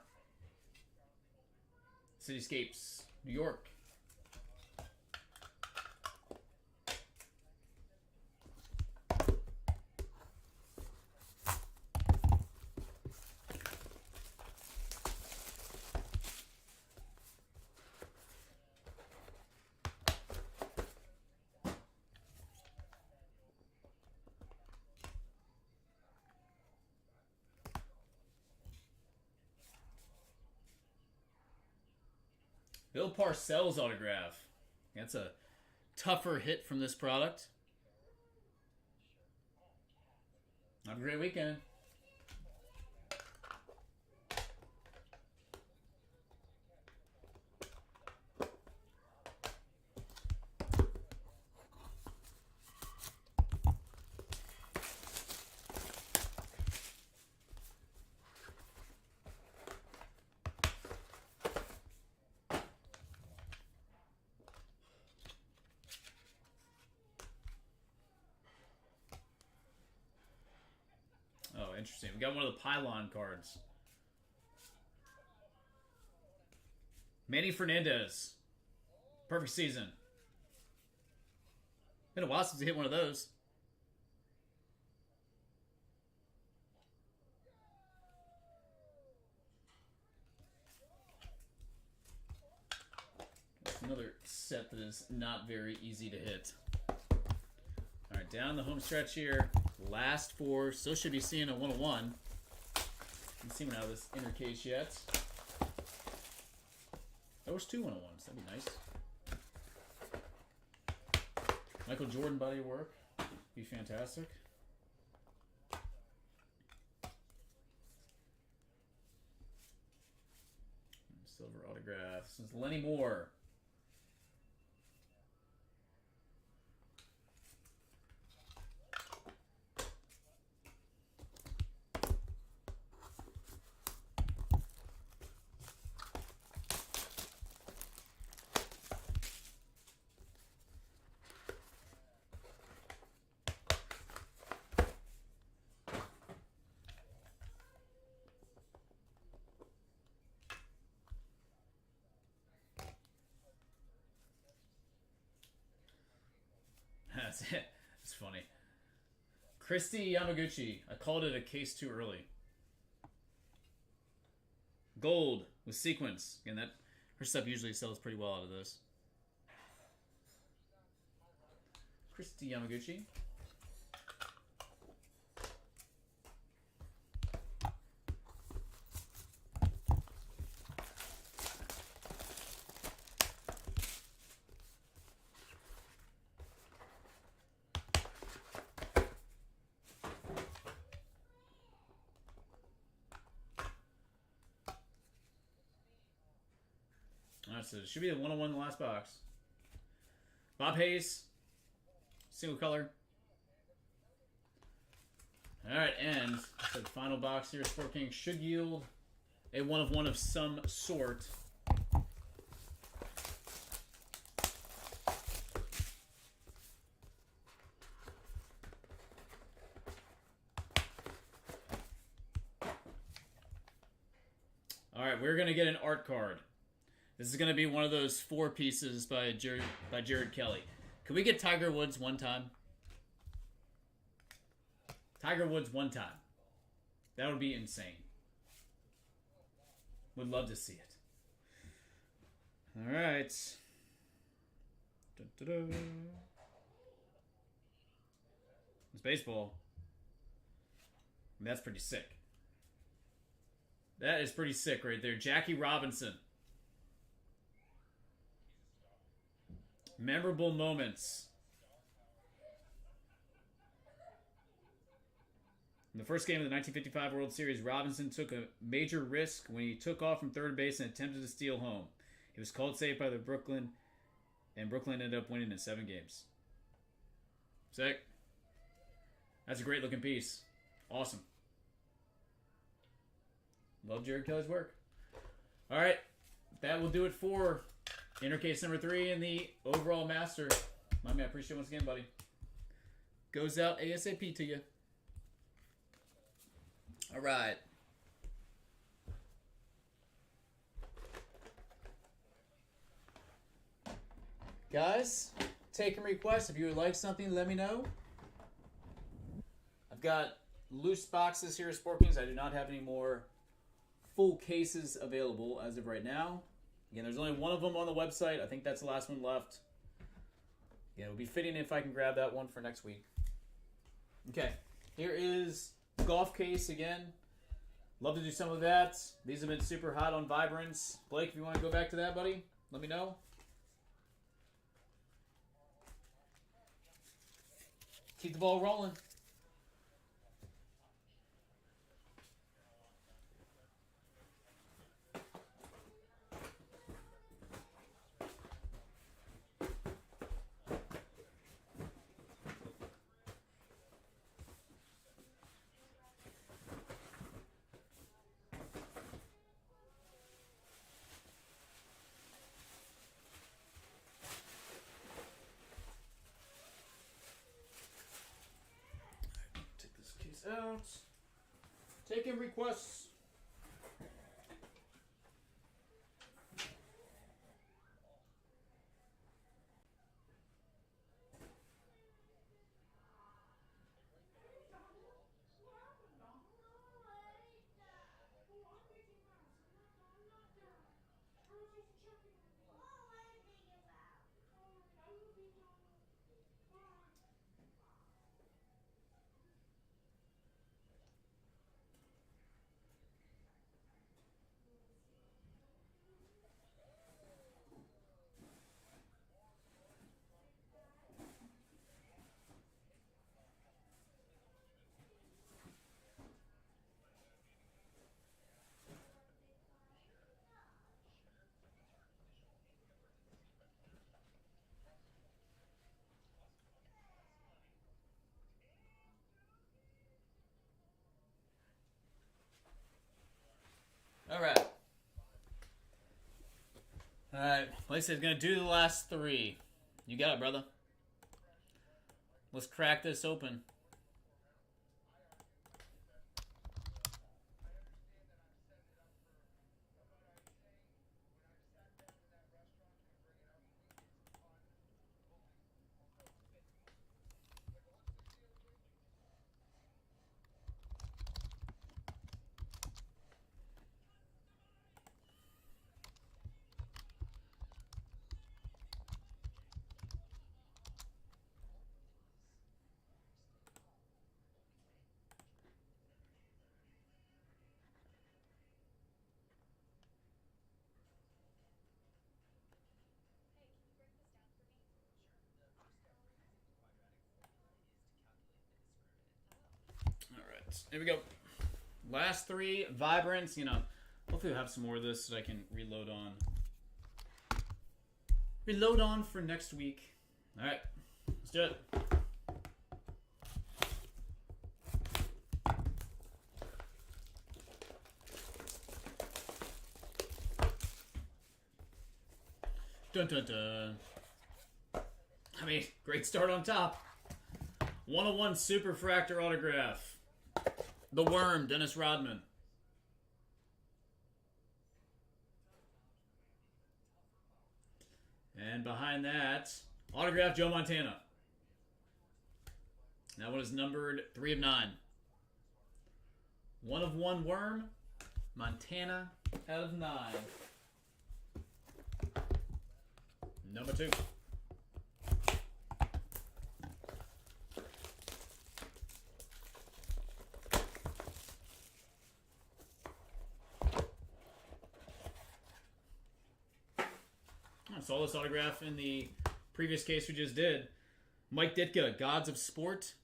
Cityscapes, New York. Bill Parcells autograph. That's a tougher hit from this product. Have a great weekend. interesting. We got one of the pylon cards. Manny Fernandez. Perfect season. Been a while since we hit one of those. That's another set that is not very easy to hit. Alright, down the home stretch here. Last four. Still should be seeing a 101. Haven't seen one out of this inner case yet. There was 2 101s. That'd be nice. Michael Jordan body of work. Be fantastic. Silver autograph. This is Lenny Moore. That's it. It's funny. Christy Yamaguchi. I called it a case too early. Gold with sequence. Again, that her stuff usually sells pretty well out of this. Christy Yamaguchi. Alright, so it should be the 101 in the last box. Bob Hayes. Single color. Alright, and so the final box here, Sport King should yield a 1 of 1 of some sort. Alright, we're going to get an art card. This is going to be one of those 4 pieces by Jared Kelly. Can we get Tiger Woods one time? Tiger Woods one time. That would be insane. Would love to see it. All right. Dun-dun-dun. It's baseball. I mean, that's pretty sick. That is pretty sick right there. Jackie Robinson. Memorable moments. In the first game of the 1955 World Series, Robinson took a major risk when he took off from third base and attempted to steal home. He was called safe by Brooklyn, and Brooklyn ended up winning in 7 games. Sick. That's a great looking piece. Awesome. Love Jared Kelly's work. All right, that will do it for inner case number 3 in the overall master. I appreciate it once again, buddy. Goes out ASAP to you. All right. Guys, taking requests. If you would like something, let me know. I've got loose boxes here at Sport Kings. I do not have any more full cases available as of right now. Again, there's only one of them on the website. I think that's the last one left. Yeah, it would be fitting if I can grab that one for next week. Okay, here is golf case again. Love to do some of that. These have been super hot on Vibrance. Blake, if you want to go back to that, buddy, let me know. Keep the ball rolling. Out. Taking requests. Alright. Alright. Lacey's gonna do the last 3. You got it, brother. Let's crack this open. Alright, here we go. Last 3 Vibrants. You know, hopefully we'll have some more of this that I can reload on. Reload on for next week. Alright, let's do it. Dun dun dun. I mean, great start on top. 101 Superfractor autograph. The Worm, Dennis Rodman. And behind that, autograph Joe Montana. That one is numbered 3 of 9. 1 of 1 Worm, Montana out of 9. Number 2. I saw this autograph in the previous case we just did. Mike Ditka, Gods of Sport.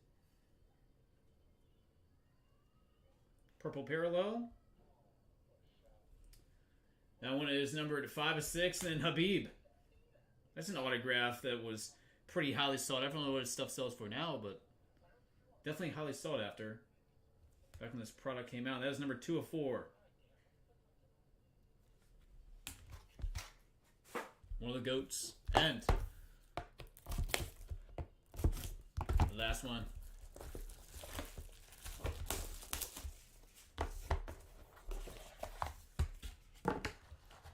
Purple Parallel. That one is numbered 5 of 6. And then Habib. That's an autograph that was pretty highly sought after. I don't know what his stuff sells for now, but definitely highly sought after. Back when this product came out. That is number 2 of 4. One of the GOATs. And the last one.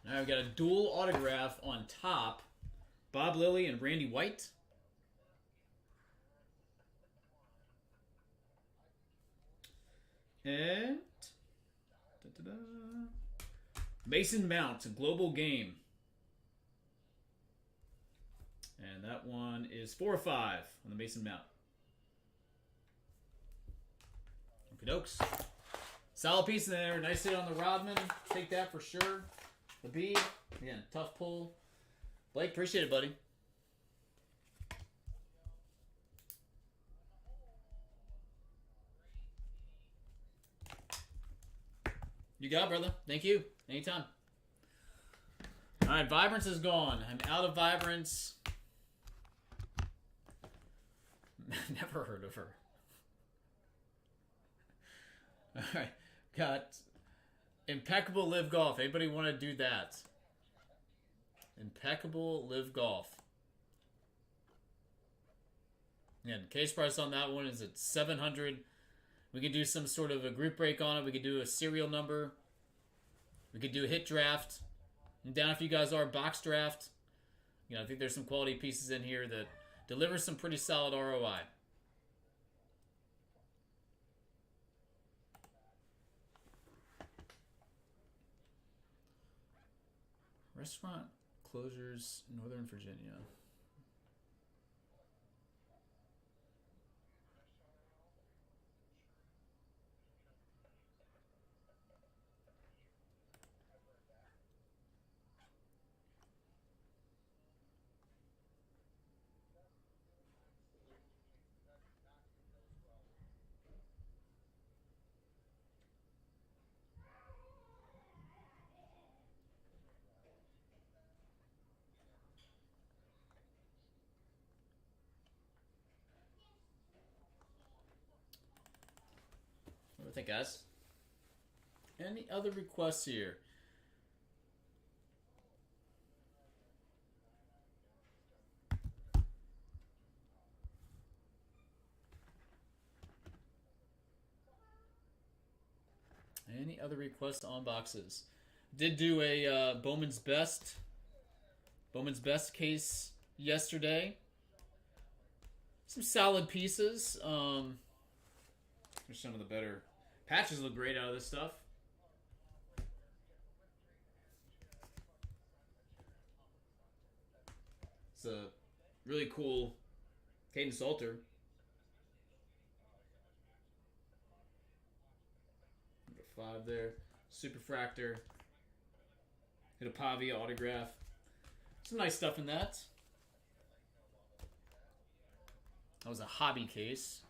Now we've got a dual autograph on top. Bob Lilly and Randy White. And Mason Mount, a Global Game. And that one is 4 of 5 on the Mason Mount. Okie dokes. Solid piece in there. Nice hit on the Rodman. Take that for sure. The B. Again, tough pull. Blake, appreciate it, buddy. You got it, brother. Thank you. Anytime. All right, Vibrance is gone. I'm out of Vibrance. Never heard of her. All right, got Impeccable Live Golf. Anybody want to do that? Impeccable Live Golf. And case price on that one is at $700. We could do some sort of a group break on it. We could do a serial number. We could do a hit draft. And down if you guys are box draft. You know, I think there's some quality pieces in here that deliver some pretty solid ROI. Restaurant closures, Northern Virginia. What do you think, guys? Any other requests here? Any other requests on boxes? Did do a Bowman's Best case yesterday. Some solid pieces. There's some of the better patches look great out of this stuff. It's a really cool Cadence Alter. Number 5 there. Superfractor. Hit a Pavia autograph. Some nice stuff in that. That was a hobby case.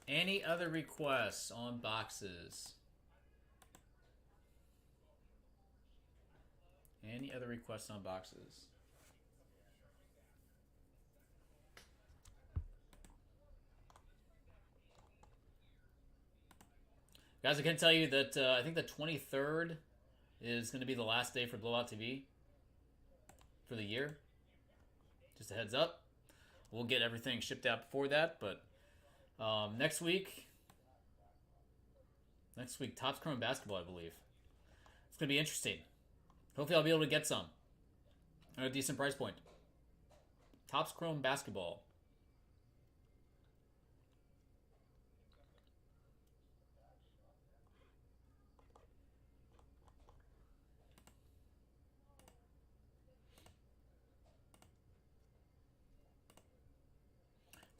Any other requests on boxes? Any other requests on boxes? Guys, I can tell you that I think the 23rd is going to be the last day for Blowout TV for the year. Just a heads up. We'll get everything shipped out before that, but next week, Topps Chrome Basketball, I believe. It's going to be interesting. Hopefully I'll be able to get some at a decent price point. Topps Chrome Basketball.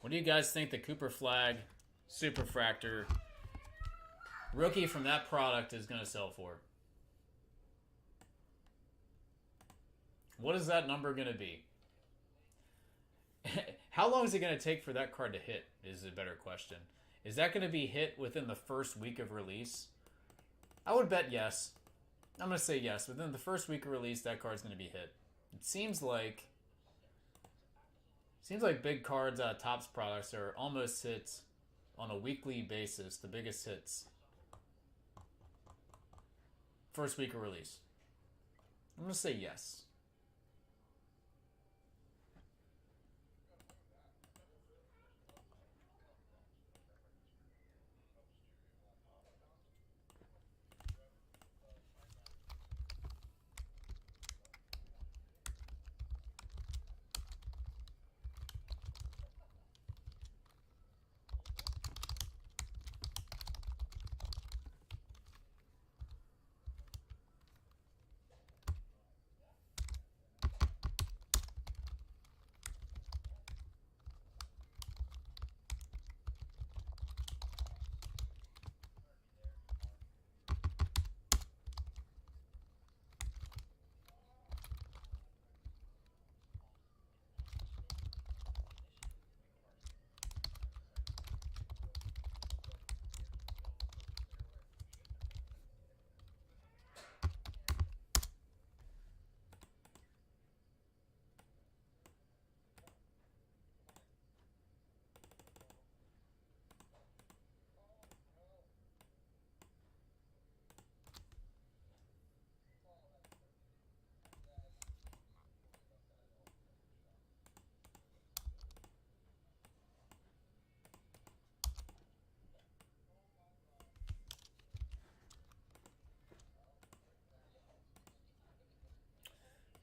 What do you guys think the Cooper Flag Superfractor rookie from that product is going to sell for? What is that number going to be? How long is it going to take for that card to hit is a better question. Is that going to be hit within the first week of release? I would bet yes. I'm going to say yes. Within the first week of release, that card's going to be hit. It seems like big cards out of Topps products are almost hits on a weekly basis, the biggest hits. First week of release. I'm going to say yes.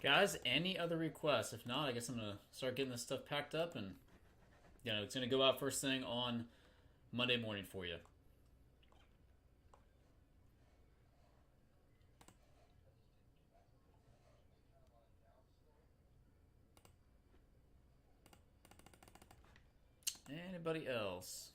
Guys, any other requests? If not, I guess I'm gonna start getting this stuff packed up, and it's gonna go out first thing on Monday morning for you. Anybody else?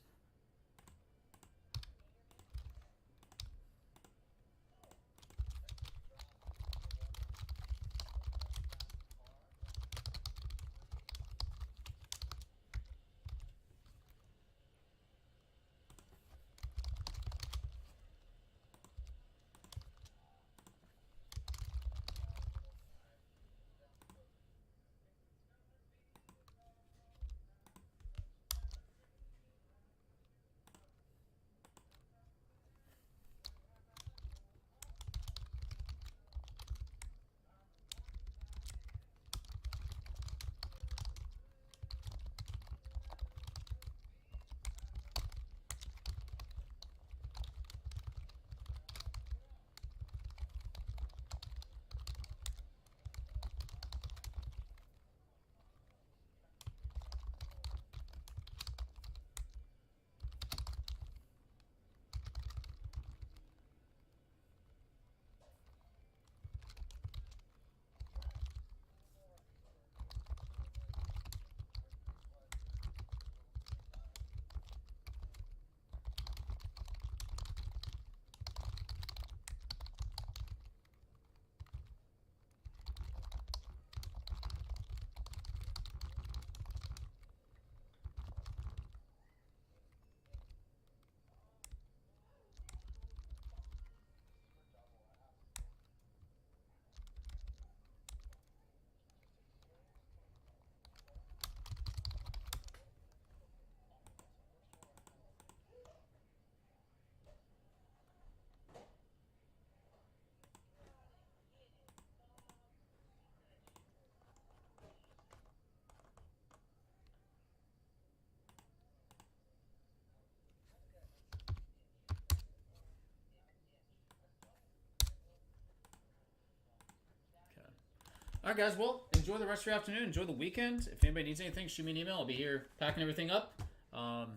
All right, guys. Well, enjoy the rest of your afternoon. Enjoy the weekend. If anybody needs anything, shoot me an email. I'll be here packing everything up. Talk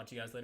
to you guys later on.